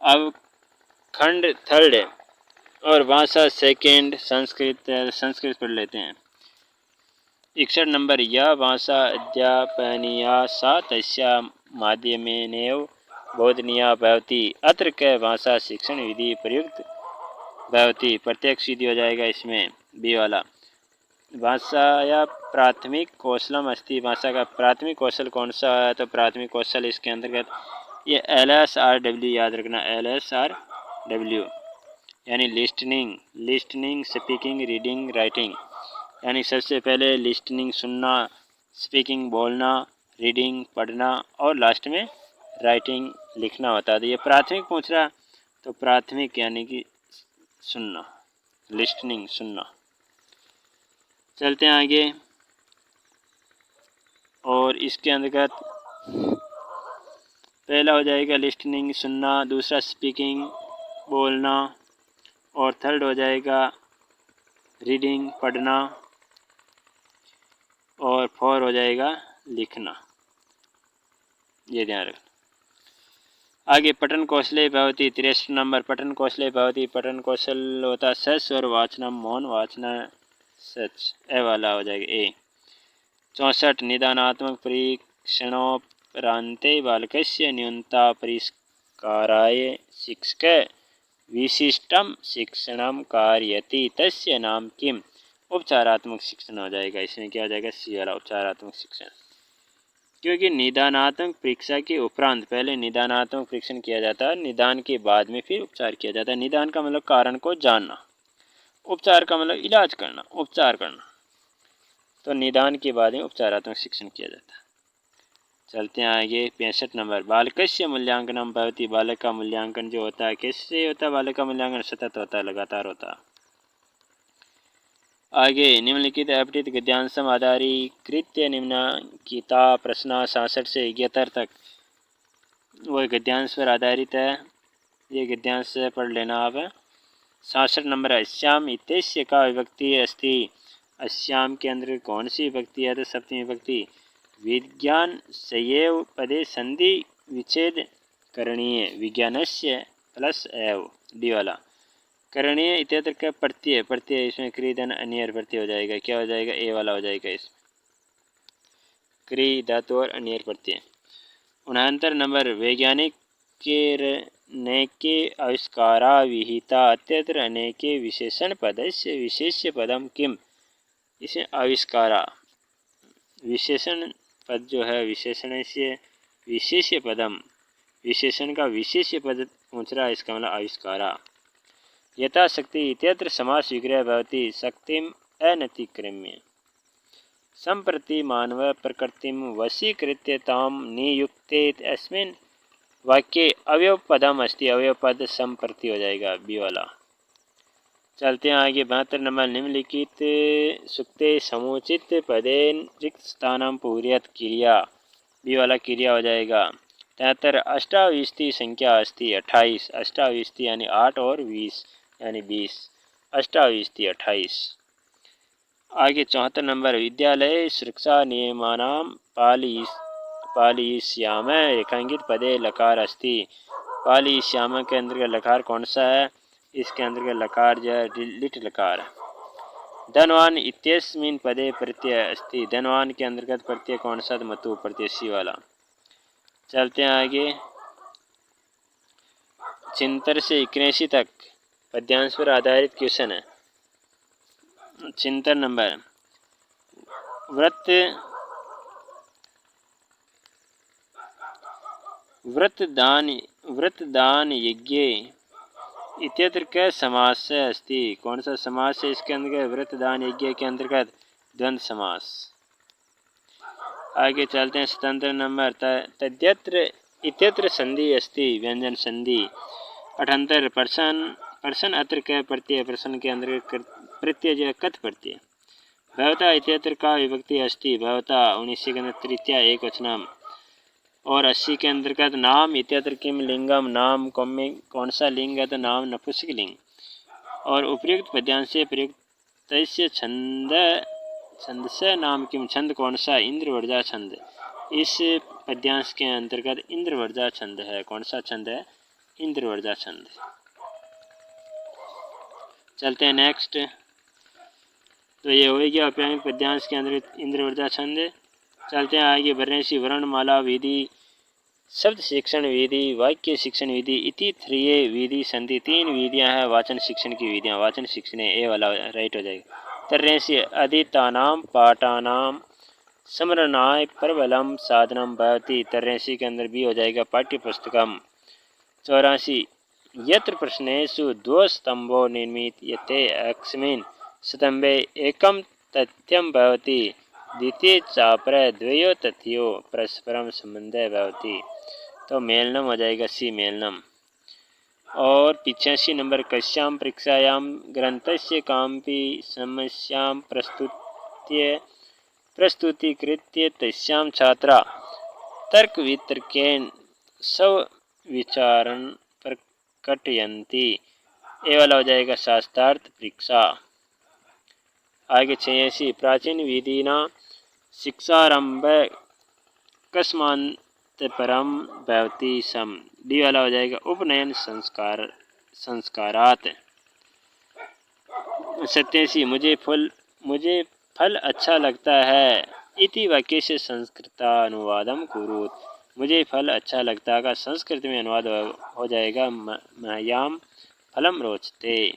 अब खंड थर्ड और भाषा सेकेंड संस्कृत पढ़ लेते हैं। 61 नंबर, यह भाषा अध्यापनीया सा तस्या माध्यमेनैव बोधनीया भवति। अत्र क भाषा शिक्षण विधि प्रयुक्त भवति। प्रत्यक्ष विधि हो जाएगा इसमें बी वाला। भाषा या प्राथमिक कौशलम अस्ति, भाषा का प्राथमिक कौशल कौन सा है? तो प्राथमिक कौशल इसके अंतर्गत ये LSRW याद रखना, LSRW यानी लिस्टनिंग, स्पीकिंग, रीडिंग, राइटिंग। यानी सबसे पहले लिस्टनिंग सुनना, स्पीकिंग बोलना, रीडिंग पढ़ना और लास्ट में राइटिंग लिखना होता है। तो ये प्राथमिक पूछ रहा, तो प्राथमिक यानी कि सुनना, लिस्टनिंग सुनना। चलते हैं आगे और इसके अंतर्गत पहला हो जाएगा लिस्टनिंग सुनना, दूसरा स्पीकिंग बोलना और थर्ड हो जाएगा रीडिंग पढ़ना और 4 हो जाएगा लिखना। ये ध्यान रखना। आगे पठन कौशले भवति 63 नंबर, पठन कौशले भवति, पठन कौशल होता सच और वाचनम मौन वाचना सच। ए वाला हो जाएगा ए। 64 निदानात्मक परीक्षणोपरान्ते बालकस्य न्यूनता परिष्काराय शिक्षक विशिष्टम शिक्षणम कारयति तस्य नाम किम। उपचारात्मक शिक्षण हो जाएगा। इसमें क्या हो जाएगा? सी वाला उपचारात्मक शिक्षण। क्योंकि निदानात्मक परीक्षा के उपरांत पहले निदानात्मक परीक्षण किया जाता है, निदान के बाद में फिर उपचार किया जाता है। निदान का मतलब कारण को जानना, उपचार का मतलब इलाज करना, उपचार करना। तो निदान के बाद में उपचारात्मक शिक्षण किया जाता है। चलते हैं आगे 65 नंबर, बालकस्य मूल्यांकनम भवति। बालक का मूल्यांकन जो होता है कैसे होता है? बालक का मूल्यांकन सतत होता है, लगातार होता है। आगे निम्नलिखित अपठित गद्यांशम आधारीकृत्य निम्नलिखिता प्रश्न 66 से 71 तक वह गद्यांश पर आधारित है। ये गद्यांश पढ़ लेना आप। 66 नंबर है अस्याम इत्यस्य का विभक्ति अस्ति। अस्याम के अंदर कौन सी विभक्ति है? तो सप्तमी विभक्ति। विज्ञान सयैव पदे संधि विच्छेद करणीय। विज्ञानस्य प्लस एव डी वाला करणीय इत्यत्र का प्रत्यय प्रत्यय इसमें क्री धन अन्यर प्रत्यय हो जाएगा। क्या हो जाएगा? ए वाला हो जाएगा। इसमें क्री धातु और अन्यर प्रत्यय। 69 नंबर वैज्ञानिक के नैके आविष्कारा विहिता अत्यत्र अनेके विशेषण पदस्य विशेष्य पदम किम। इसे आविष्कारा विशेषण पद जो है विशेषण से विशेष्य पदम विशेषण का विशेष्य पद पूछ रहा है। इसका मतलब आविष्कारा। यथाशक्ति इत्यत्र समास विग्रह भवति शक्तिम अनतिक्रम्य। संप्रति मानव प्रकृतिम वशीकृत्य ताम नियुक्तेत अस्मिन् वाक्ये अवयव पदम अस्ति। अवयव पद संप्रति हो जाएगा बी वाला। चलते हैं आगे। 72 नंबर निम्नलिखित सुक्ते समुचित पदेन रिक्त स्थानम पूर्यत क्रिया। बी वाला क्रिया हो जाएगा। 73 अष्टाविष्टि संख्या अस्ति 28। अष्टाविष्टि यानी 8 और 20 यानी 20। अष्टाविष्टि 28। आगे 74 नंबर विद्यालय सुरक्षा नियमानाम पालयिष्याम रेखांकित पदे लकार अस्ति। पालयिष्याम के अंतर्गत लकार कौन सा है? इसके अंतर्गत लकार जो है लिट लकार। धनवान इत्यस्मिन् पदे प्रत्यय अस्ति। धनवान के अंतर्गत प्रत्यय कौन सा? मतु प्रत्यय सी वाला। चलते हैं आगे। 76 से 81 तक पद्यांश पर आधारित क्वेश्चन है। 76 नंबर व्रतदान यज्ञ इत्यत्र का समास अस्ति। कौन सा समास है इसके अंतर्गत? व्रतदान यज्ञ के अंतर्गत द्वंद्व समास। आगे चलते हैं। 77 नंबर तद्यत्र इत्यत्र संधि अस्ति व्यंजन संधि। 78 प्रश्न अत्र का प्रत्यय प्रश्न के अंतर्गत प्रत्यय जो कथ प्रत्यय। भवता इत्यत्र का विभक्ति अस्ति। भवता 19 के अंदर तृतीया एक वचनम। और 80 के अंतर्गत नाम इत्यत्र किम लिंगम। नाम कौन सा लिंग है? तो नाम नपुंसक लिंग। और उपयुक्त पद्यांश से प्रयुक्त छंद से नाम किम। छंद कौन सा? इंद्रवर्जा छंद। इस पद्यांश के अंतर्गत इंद्रवर्जा छंद है। कौन सा छंद है? इंद्रवर्जा छंद। चलते हैं नेक्स्ट। तो ये हो गया औपचारिक पद्यांश के अंतर्गत इंद्रवर्जा छंद। चलते हैं आगे। वर्णेशी वर्णमाला विधि शब्द शिक्षण विधि वाक्य शिक्षण विधि इति त्रय विधि संधि। 3 विधियां हैं वाचन शिक्षण की विधियां। वाचन शिक्षण ए वाला राइट हो जाएगा। 83 अधीतानाम पाठानाम स्मरणाय प्रबलम साधनम भवति। 83 के अंदर भी हो जाएगा पाठ्य पुस्तकम। 84 यत्र प्रश्नेषु 2 स्तंभो निर्मीयते अस्मिन् स्तंभे एकं तथ्यं भवति द्वितीय चापरे द्वयो तथ्यो परस्परम संबंधः भवति। तो मेलनम हो जाएगा सी मेलनम। और 85 नंबर कस्याम परीक्षायाम ग्रंथस्य कामपि समस्यां प्रस्तुतीकृत्य तस्यां छात्रा तर्क वितर्केन स्वविचारं प्रकटयन्ति। ए वाला हो जाएगा शास्त्रार्थ परीक्षा। आगे 86 प्राचीन विधिना शिक्षारंभ कस्मान्तरं भवति सम। डी वाला हो जाएगा उपनयन संस्कारात। 87 मुझे फल अच्छा लगता है इति वाक्य से संस्कृतानुवादम कुरुत। मुझे फल अच्छा लगता का संस्कृत में अनुवाद हो जाएगा मह्याम फलम रोचते।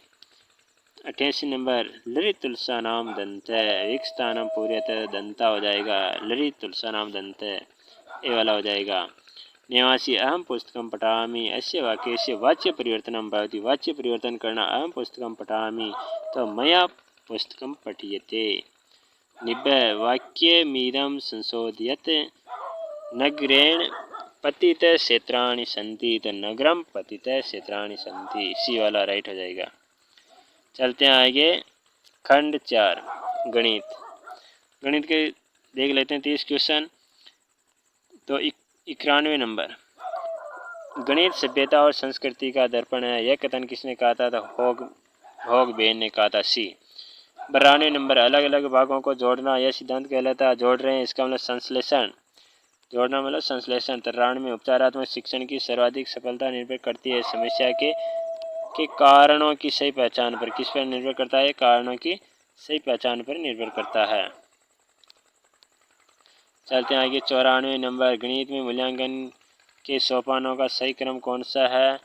88 नंबर ललित तुलसा नाम दंत विकस्तानम पूर्यत दंता हो जाएगा ललित तुलसा नाम दंत। ए वाला हो जाएगा। 89 अहम पुस्तकं पठामि अस्य वाक्य से वाच्य परिवर्तनं भवति। वाच्य परिवर्तन करना अहम पुस्तकं पठामि तो मया पुस्तकं पठ्यते। 90 वाक्यमिदं संशोधयत् नगरेण पतित क्षेत्राणि सन्ति तो नगरम पतित क्षेत्राणि सन्ति। सी वाला राइट हो जाएगा। चलते हैं आगे। खंड 4 गणित। गणित के देख लेते हैं 30 क्वेश्चन। तो 91 नंबर, गणित सभ्यता और संस्कृति का दर्पण है, यह कथन किसने कहा था? तो होगबेन ने कहा था, सी। 92 नंबर, अलग अलग भागों को जोड़ना यह सिद्धांत कहलाता है। जोड़ रहे हैं इसका मतलब संश्लेषण, जोड़ना मतलब संश्लेषण। 93 में, उपचारात्मक शिक्षण की सर्वाधिक सफलता निर्भर करती है समस्या के कारणों की सही पहचान पर। किस पर निर्भर करता है? कारणों की सही पहचान पर निर्भर करता है। चलते हैं आगे। 94 नंबर, गणित में मूल्यांकन के सोपानों का सही क्रम कौन सा है?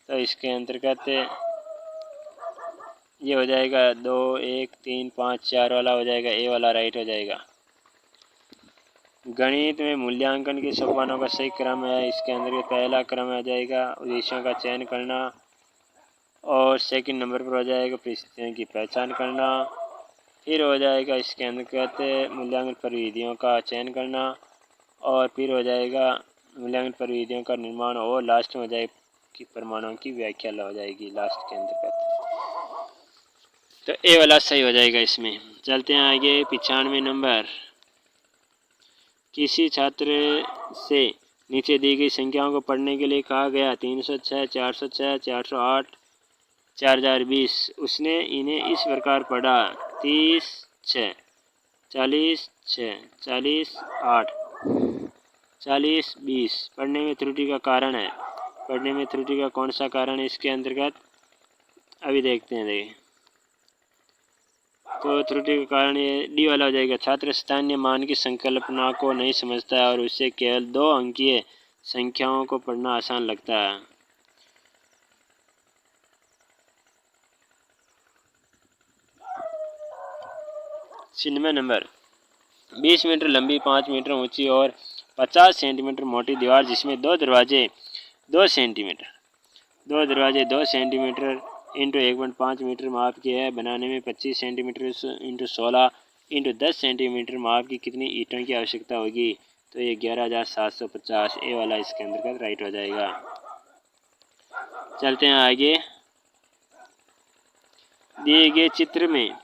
तो इसके अंतर्गत ये हो जाएगा 2, 1, 3, 5, 4 वाला हो जाएगा, ए वाला राइट हो जाएगा। गणित में मूल्यांकन के सोपानों का सही क्रम है, इसके अंतर्गत पहला क्रम आ जाएगा उद्देश्यों का चयन करना, और सेकंड नंबर पर हो जाएगा परिस्थितियों की पहचान करना, फिर हो जाएगा इसके अंतर्गत मूल्यांकन परिविधियों का चयन करना, और फिर हो जाएगा मूल्यांकन परिविधियों का निर्माण, और लास्ट में हो जाएगा कि प्रमाणों की व्याख्या हो जाएगी लास्ट के अंतर्गत। तो ए वाला सही हो जाएगा इसमें। चलते हैं आगे। 95 नंबर, किसी छात्र से नीचे दी गई संख्याओं को पढ़ने के लिए कहा गया 306, 406, 408, 4020। उसने इन्हें इस प्रकार पढ़ा 30, 6, 40, 6, 40, 8, 40, 20। पढ़ने में त्रुटि का कारण है। पढ़ने में त्रुटि का कौन सा कारण है इसके अंतर्गत अभी देखते हैं। देखिए, तो त्रुटि का कारण ये डी वाला हो जाएगा। छात्र स्थानीय मान की संकल्पना को नहीं समझता है और उससे केवल 2 अंकीय संख्याओं को पढ़ना आसान लगता है। छियानवे नंबर, 20 मीटर लंबी, 5 मीटर ऊंची और 50 सेंटीमीटर मोटी दीवार जिसमें 2 दरवाजे 2 सेंटीमीटर 2 सेंटीमीटर इंटू 1.5 मीटर माप की है, बनाने में 25 सेंटीमीटर इंटू 16 इंटू 10 सेंटीमीटर माप की कितनी ईंटों की आवश्यकता होगी? तो ये 11,750, ए वाला इसके अंतर्गत राइट हो जाएगा। चलते हैं आगे। दिए गए चित्र में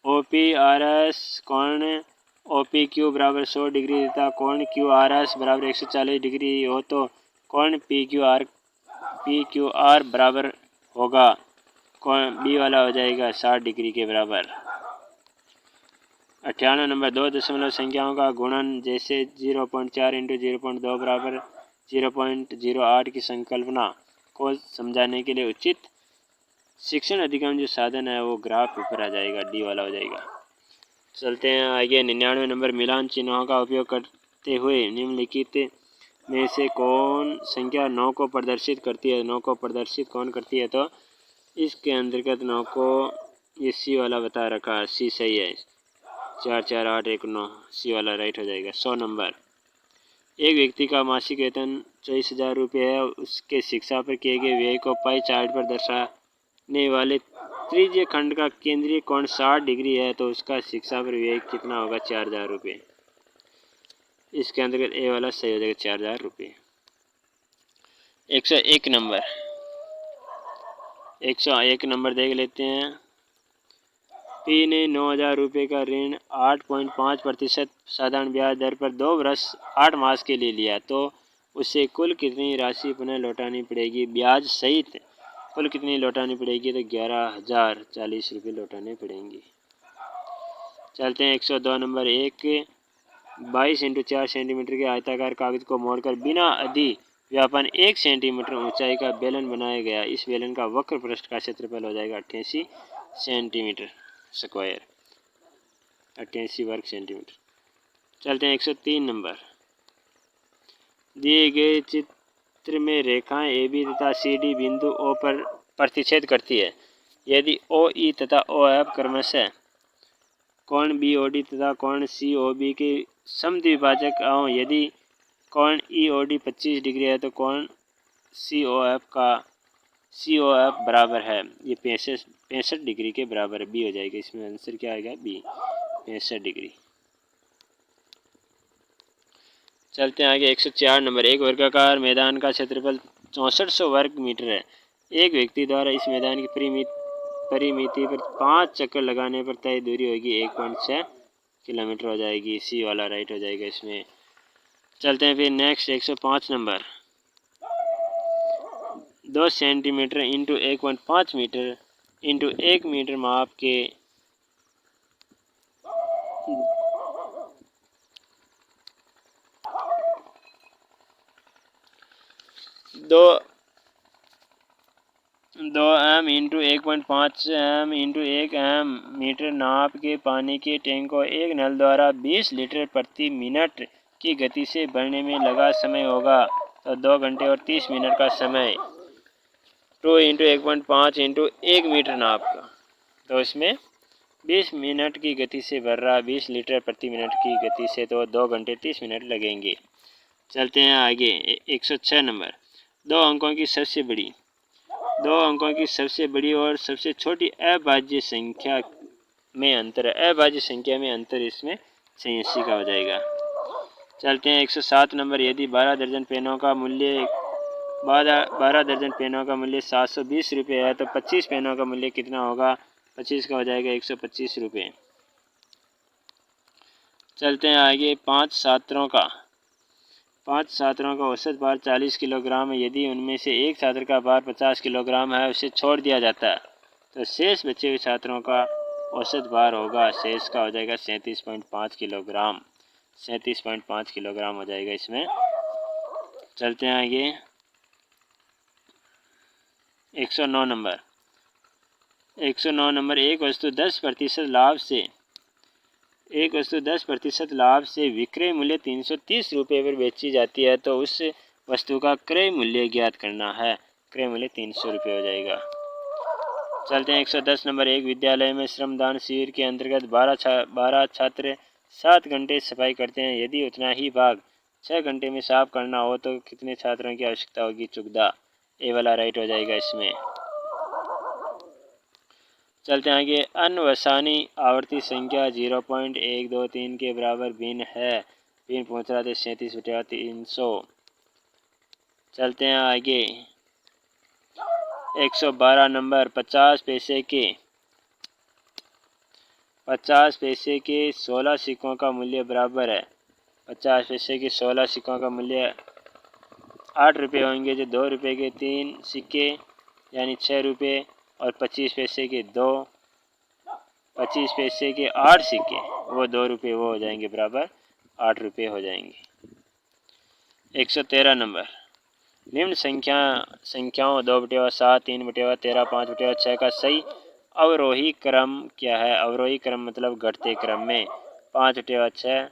OPRS कोण OPQ बराबर 100 डिग्री तथा कोण QRS बराबर 140 डिग्री हो तो कोण PQR बराबर होगा, कोण बी वाला हो जाएगा 60 डिग्री के बराबर। 98 नंबर, 2 दशमलव संख्याओं का गुणन जैसे 0.4 इंटू 0.2 बराबर 0.08 की संकल्पना को समझाने के लिए उचित शिक्षण अधिगम जो साधन है वो ग्राफ ऊपर आ जाएगा, डी वाला हो जाएगा। चलते हैं आगे। 99 नंबर, मिलान चिन्हों का उपयोग करते हुए निम्नलिखित में से कौन संख्या 9 को प्रदर्शित करती है? 9 को प्रदर्शित कौन करती है? तो इसके अंतर्गत 9 को ये सी वाला बता रखा है, सी सही है। 4, 4, 8, 1, 9, सी वाला राइट हो जाएगा। 100 नंबर, एक व्यक्ति का मासिक वेतन 24,000 रुपये है, उसके शिक्षा पर किए गए व्यय को पाई चार्ट पर दर्शाने वाले तृतीय खंड का केंद्रीय कोण 60 डिग्री है, तो उसका शिक्षा पर व्यय कितना होगा? 4,000 रुपये। इसके अंतर्गत ए वाला सही हो जाएगा, 4,000 रुपये। 101 नंबर, 101 नंबर देख लेते हैं। पी ने 9,000 रुपये का ऋण 8.5% साधारण ब्याज दर पर 2 वर्ष 8 मास के लिए लिया, तो उसे कुल कितनी राशि पुनः लौटानी पड़ेगी? ब्याज सहित कुल कितनी लौटानी पड़ेगी? तो 11,040 रुपये लौटाने पड़ेंगे। चलते हैं 102 नंबर, एक 22 इंटू 4 सेंटीमीटर के आयताकार कागज को मोड़कर बिना अधिव्यापन 1 सेंटीमीटर ऊंचाई का बेलन बनाया गया। इस बेलन का वक्र पृष्ठ का क्षेत्रफल हो जाएगा 88 सेंटीमीटर स्क्वायर, 88 वर्ग सेंटीमीटर। चलते हैं 103 नंबर, दिए गए चित्र में रेखाएं AB तथा CD बिंदु O पर प्रतिच्छेद करती है। यदि OE तथा OF क्रमशः कोण BOD तथा कोण COB के समद्विभाजक हों, यदि कोण EOD 25 डिग्री है तो कोण COF बराबर है, ये 65 डिग्री के बराबर बी हो जाएगा। इसमें आंसर क्या आएगा? B, 65 degree. चलते हैं आगे। 104 नंबर, एक वर्गाकार मैदान का क्षेत्रफल 6400 वर्ग मीटर है। एक व्यक्ति द्वारा इस मैदान की परिमित परिमिति पर 5 चक्कर लगाने पर तय दूरी होगी 1.6 किलोमीटर हो जाएगी। सी वाला राइट हो जाएगा इसमें। चलते हैं फिर next 105 number. 2 centimetre into 1.5 metre into 1 metre माप के 2 M into 1.5 M into 1 M metre नाप के पानी के टैंक को एक नल द्वारा 20 लीटर प्रति मिनट की गति से भरने में लगा समय होगा तो 2 घंटे और 30 मिनट का समय। 2 इंटू 1.5 इंटू 1 मीटर नाप का, तो इसमें 20 मिनट की गति से भर रहा, 20 लीटर प्रति मिनट की गति से, तो 2 घंटे 30 मिनट लगेंगे। चलते हैं आगे 106 नंबर। 2 अंकों की सबसे बड़ी और सबसे छोटी अभाज्य संख्या में अंतर है। अभाज्य संख्या में अंतर इसमें 86 का हो जाएगा। चलते हैं 107 नंबर। यदि 12 दर्जन पेनों का मूल्य 720 रुपये है तो 25 पेनों का मूल्य कितना होगा? 25 का हो जाएगा 125 रुपये। चलते हैं आगे 5 छात्रों का औसत भार 40 किलोग्राम है। यदि उनमें से एक छात्र का भार 50 किलोग्राम है, उसे छोड़ दिया जाता है, तो शेष बचे हुए छात्रों का औसत भार होगा, शेष का हो जाएगा 37.5 किलोग्राम। 37.5 किलोग्राम हो जाएगा इसमें। चलते हैं आगे 109 नंबर। 109 नंबर। एक वस्तु 10% लाभ से विक्रय मूल्य 330 रुपये पर बेची जाती है तो उस वस्तु का क्रय मूल्य ज्ञात करना है। क्रय मूल्य 300 रुपये हो जाएगा। चलते हैं 110 नंबर। एक विद्यालय में श्रमदान शिविर के अंतर्गत 12 छात्र 7 घंटे सफाई करते हैं। यदि उतना ही भाग 6 घंटे में साफ करना हो तो कितने छात्रों की आवश्यकता होगी? चुकदा। ए वाला राइट हो जाएगा इसमें। चलते हैं आगे। अनवसानी आवर्ती संख्या 0.123 के बराबर भिन्न है। भिन्न पूछ रहा था 37/300। चलते हैं आगे 112 नंबर। 50 पैसे के 16 सिक्कों का मूल्य बराबर है। 50 पैसे के 16 सिक्कों का मूल्य 8 रुपये होंगे, जो 2 रुपये के 3 सिक्के यानी 6 रुपये, और 25 पैसे के 8 सिक्के वो 2 रुपये, वो हो जाएंगे बराबर 8 रुपये हो जाएंगे। 113 नंबर। निम्न संख्याओं 2/7, 3/13, 5/6 का सही अवरोही क्रम क्या है? अवरोही क्रम मतलब घटते क्रम में। 5/6,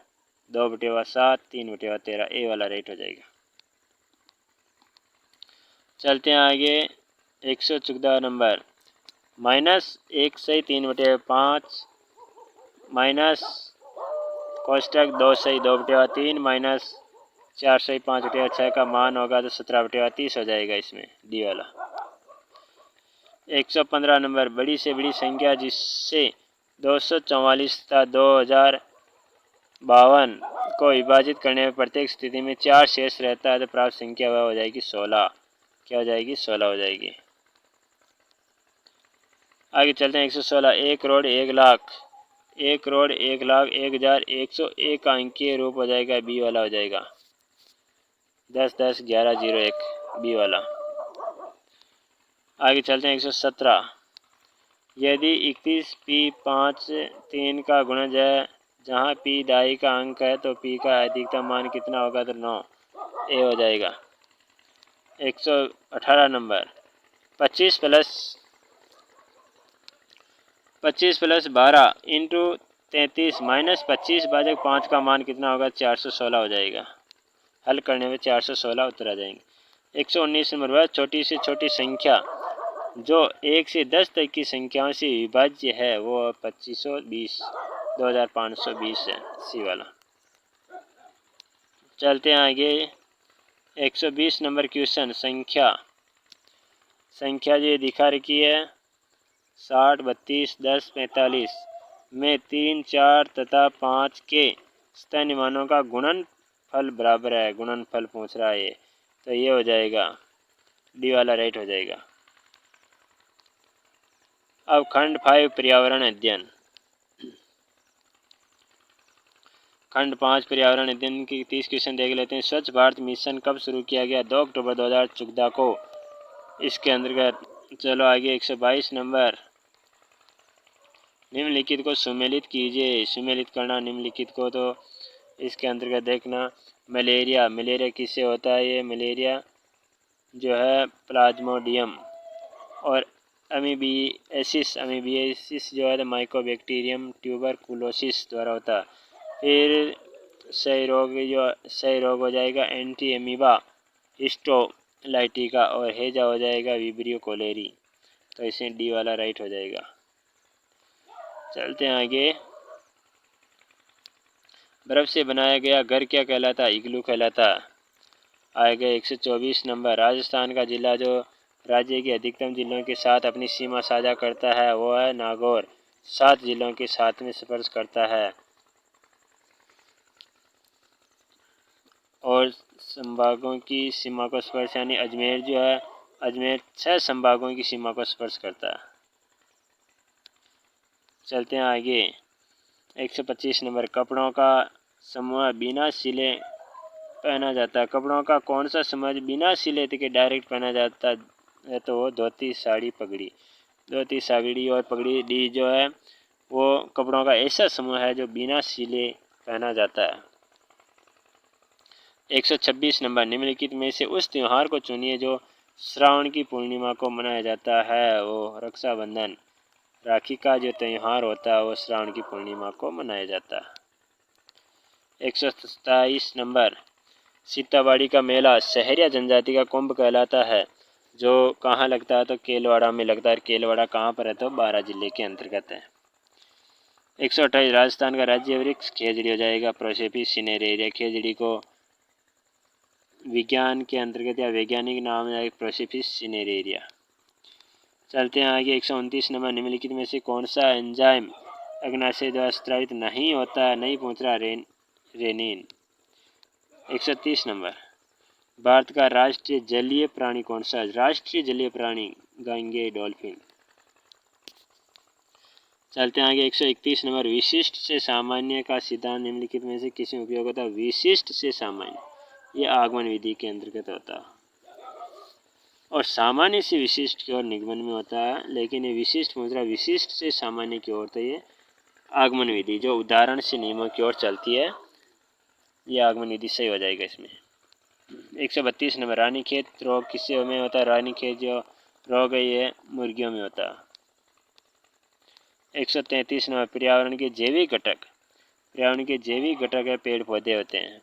2/7, 3/13। ए वाला राइट हो जाएगा। चलते हैं आगे 114 नंबर। -1 सही 3/5 माइनस कोष्टक 2 सही 2/3 माइनस 4 सही 5/6 का मान होगा तो 17/30 हो जाएगा इसमें, डी वाला। 115 नंबर। बड़ी से बड़ी संख्या जिससे 244 तथा 2052 को विभाजित करने में प्रत्येक स्थिति में 4 शेष रहता है तो प्राप्त संख्या वह हो जाएगी 16। क्या हो जाएगी? 16 हो जाएगी। आगे चलते हैं 116। 1 करोड़ 1 लाख 1,01,01,101 का अंकीय रूप हो जाएगा, बी वाला हो जाएगा। 10 10 11 01, बी वाला। आगे चलते हैं 117। यदि 31 P 5 3 का गुणज है, जहाँ P दाई का अंक है, तो P का अधिकतम मान कितना होगा? तो 9। ए हो जाएगा। 118 नंबर। 25 प्लस 12 इंटू 33 माइनस 25/5 का मान कितना होगा? 416 हो जाएगा। हल करने में 416 उत्तर आ जाएंगे। 119 नंबर। वह छोटी से छोटी संख्या जो 1 से 10 तक की संख्याओं से विभाज्य है वो 2520 है, सी वाला। चलते हैं आगे 120 नंबर क्वेश्चन। संख्या जो दिखा रखी है 60, 32, 10, 45 में 3, 4 तथा 5 के स्थानीय मानों का गुणनफल बराबर है। गुणनफल पूछ रहा है, तो ये हो जाएगा डी वाला राइट हो जाएगा। अब खंड 5 पर्यावरण अध्ययन। खंड 5 पर्यावरण अध्ययन की 30 क्वेश्चन देख लेते हैं। स्वच्छ भारत मिशन कब शुरू किया गया? 2 अक्टूबर 2014 को। इसके अंतर्गत चलो आगे 122 नंबर, निम्नलिखित को सुमेलित कीजिए। सुमेलित करना निम्नलिखित को, तो इसके अंतर्गत देखना मलेरिया। मलेरिया किससे होता है? ये मलेरिया जो है प्लाज्मोडियम, और अमीबियासिस जो है माइकोबैक्टीरियम ट्यूबरकुलोसिस द्वारा होता है। फिर क्षय रोग हो जाएगा एंटी एमीबा हिस्टोलाइटिका, और हैजा हो जाएगा विब्रियो कोलेरी। तो इसे डी वाला राइट हो जाएगा। चलते हैं आगे। बर्फ से बनाया गया घर क्या कहलाता? इग्लू कहलाता। आगे 124 नंबर, राजस्थान का जिला जो राज्य के अधिकतम जिलों के साथ अपनी सीमा साझा करता है वो है नागौर। 7 जिलों के साथ में स्पर्श करता है। और संभागों की सीमा को स्पर्श यानी अजमेर जो है, अजमेर 6 संभागों की सीमा को स्पर्श करता है। चलते हैं आगे 125 नंबर, कपड़ों का समूह बिना सिले पहना जाता है। कपड़ों का कौन सा समूह बिना सिले के डायरेक्ट पहना जाता है? तो वो धोती, साड़ी, पगड़ी। धोती, साड़ी और पगड़ी डी जो है वो कपड़ों का ऐसा समूह है जो बिना सिले पहना जाता है। 126 नंबर, निम्नलिखित में से उस त्यौहार को चुनिए जो श्रावण की पूर्णिमा को मनाया जाता है। वो रक्षाबंधन। राखी का जो त्यौहार होता है वो श्रावण की पूर्णिमा को मनाया जाता है। 127 नंबर, सीताबाड़ी का मेला शहरिया जनजाति का कुंभ कहलाता है, जो कहाँ लगता है? तो केलवाड़ा में लगता है। केलवाड़ा कहाँ पर है? तो बारां जिले के अंतर्गत है। 128, राजस्थान का राज्य वृक्ष खेजड़ी हो जाएगा प्रोसेपिस सिनेरेरिया। खेजड़ी को विज्ञान के अंतर्गत या वैज्ञानिक नाम है प्रोसेपिस सिनेरेरिया। चलते हैं आगे 129 नंबर, निम्नलिखित में से कौन सा एंजाइम अग्नाशय द्वारा स्रावित नहीं होता है? नहीं पूछ रहा, रेनिन। 130 नंबर, भारत का राष्ट्रीय जलीय प्राणी कौन सा है? राष्ट्रीय जलीय प्राणी गांगे डॉल्फिन। चलते हैं आगे 131 नंबर, विशिष्ट से सामान्य का सिद्धांत निम्नलिखित में से किसमें उपयोग होता है? विशिष्ट से सामान्य, ये आगमन विधि के अंतर्गत होता है, और सामान्य से विशिष्ट की ओर निगमन में होता है, लेकिन ये विशिष्ट मुद्रा विशिष्ट से सामान्य की ओर, तो ये आगमन विधि जो उदाहरण से नियमों की ओर चलती है, ये आगमन विधि सही हो जाएगा इसमें। 132 नंबर, रानीखेत रोग किससे में होता है? रानीखेत जो रोग है ये मुर्गियों में होता है। 133 नंबर, पर्यावरण के जैविक घटक। पर्यावरण के जैविक घटक है पेड़ पौधे होते हैं।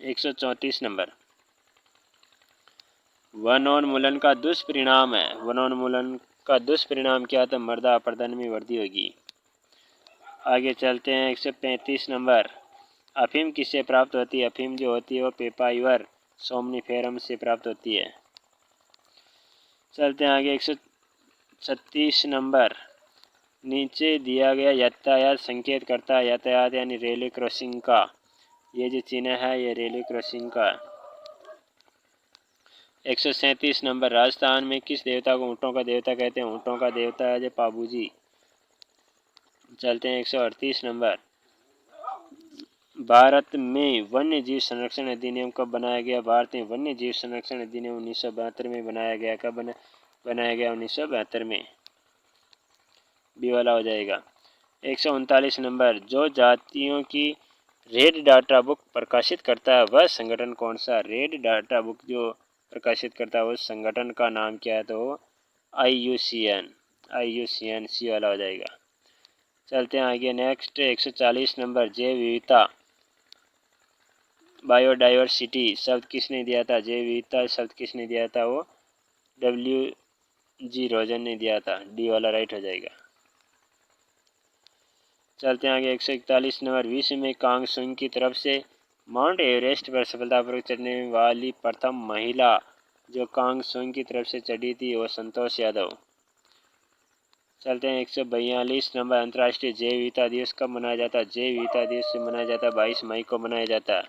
134 नंबर, वनोन्मूलन का दुष्परिणाम है। वनोन्मूलन का दुष्परिणाम क्या था? मृदा अपरदन में वृद्धि होगी। आगे चलते हैं 135 नंबर, अफीम किससे प्राप्त होती है? अफीम जो होती है वो पेपाइवर सोमनिफेरम से प्राप्त होती है। चलते हैं आगे 136 नंबर, नीचे दिया गया यातायात संकेत करता है यातायात यानी रेलवे क्रॉसिंग का। ये जो चिन्ह है ये रेलवे क्रॉसिंग का। 137 नंबर, राजस्थान में किस देवता को ऊँटों का देवता कहते हैं? ऊँटों का देवता है जो पाबूजी। चलते हैं 138 नंबर, भारत में वन्य जीव संरक्षण अधिनियम कब बनाया गया? भारत में वन्य जीव संरक्षण अधिनियम 1972 में बनाया गया। कब बनाया गया? 1972 में। बी वाला हो जाएगा। 139 नंबर, जो जातियों की रेड डाटा बुक प्रकाशित करता है वह संगठन कौन सा? रेड डाटा बुक जो प्रकाशित करता है उस संगठन का नाम क्या है? तो IUCN सी वाला हो जाएगा। चलते हैं आगे नेक्स्ट 140 नंबर, जैव विविधता बायोडाइवर्सिटी शब्द किसने दिया था? जैव विविधता शब्द किसने दिया था? वो WG रोजन ने दिया था। डी वाला राइट हो जाएगा। चलते हैं आगे 141 नंबर, विश्व में कांगसुंग की तरफ से माउंट एवरेस्ट पर सफलतापूर्वक चढ़ने वाली प्रथम महिला जो कांगसुंग की तरफ से चढ़ी थी वो संतोष यादव। चलते हैं 142 नंबर, अंतर्राष्ट्रीय जैव विविधता दिवस कब मनाया जाता है? जैव विविधता दिवस मनाया जाता है 22 मई को मनाया जाता है।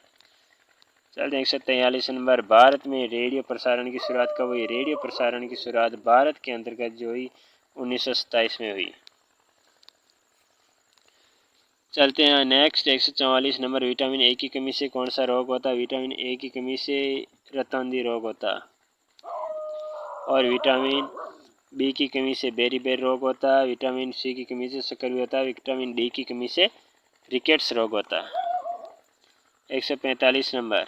चलते हैं 143 नंबर, भारत में रेडियो प्रसारण की शुरुआत कब हुई? रेडियो प्रसारण की शुरुआत भारत के अंतर्गत जो हुई 1927 में हुई। चलते हैं नेक्स्ट 144 नंबर, विटामिन ए की कमी से कौन सा रोग होता है? विटामिन ए की कमी से रतौंधी रोग होता है। और विटामिन बी की कमी से बेरीबेर रोग होता है। विटामिन सी की कमी से शक्कर भी होता है। विटामिन डी की कमी से रिकेट्स रोग होता है। 145 नंबर,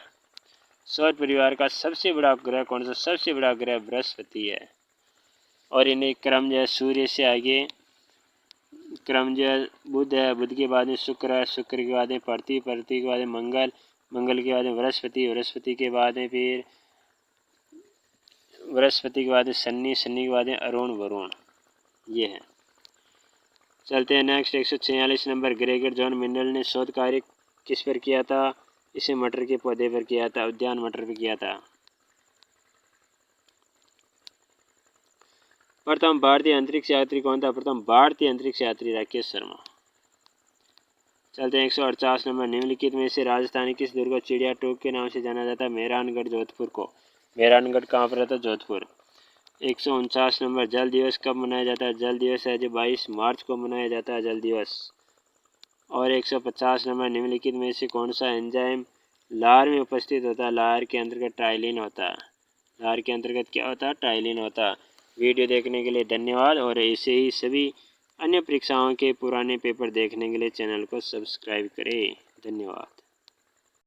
सौर परिवार का सबसे बड़ा ग्रह कौन सा? सबसे बड़ा ग्रह बृहस्पति है। और इन्हें क्रम जो है सूर्य से आगे क्रम जो है बुध है, बुध के बाद में शुक्र है, शुक्र के बाद में पृथ्वी, पृथ्वी के बाद में मंगल, मंगल के बाद में बृहस्पति, बृहस्पति के बाद में फिर बृहस्पति के बाद में शनि, शनि के बाद में अरुण, वरुण, ये है। चलते हैं next 146 number, Gregor John Mendel ने शोध कार्य किस पर किया था? इसे मटर के पौधे पर किया था, उद्यान मटर पर किया था। प्रथम भारतीय अंतरिक्ष यात्री कौन था? प्रथम भारतीय अंतरिक्ष यात्री राकेश शर्मा। चलते हैं 148 नंबर, निम्नलिखित में से राजस्थानी किस दुर्ग को चिड़िया टोक के नाम से जाना जाता है? मेहरानगढ़, जोधपुर को। मेहरानगढ़ कहाँ पर रहता है? जोधपुर। 149 नंबर, जल दिवस कब मनाया जाता है? जल दिवस है जो 22 मार्च को मनाया जाता है, जल दिवस। और 150 नंबर, निम्नलिखित में से कौन सा एंजाइम लार में उपस्थित होता है? लार के अंतर्गत टाइलिन होता है। लार के अंतर्गत क्या होता है? टाइलिन होता है। वीडियो देखने के लिए धन्यवाद, और ऐसे ही सभी अन्य परीक्षाओं के पुराने पेपर देखने के लिए चैनल को सब्सक्राइब करें। धन्यवाद।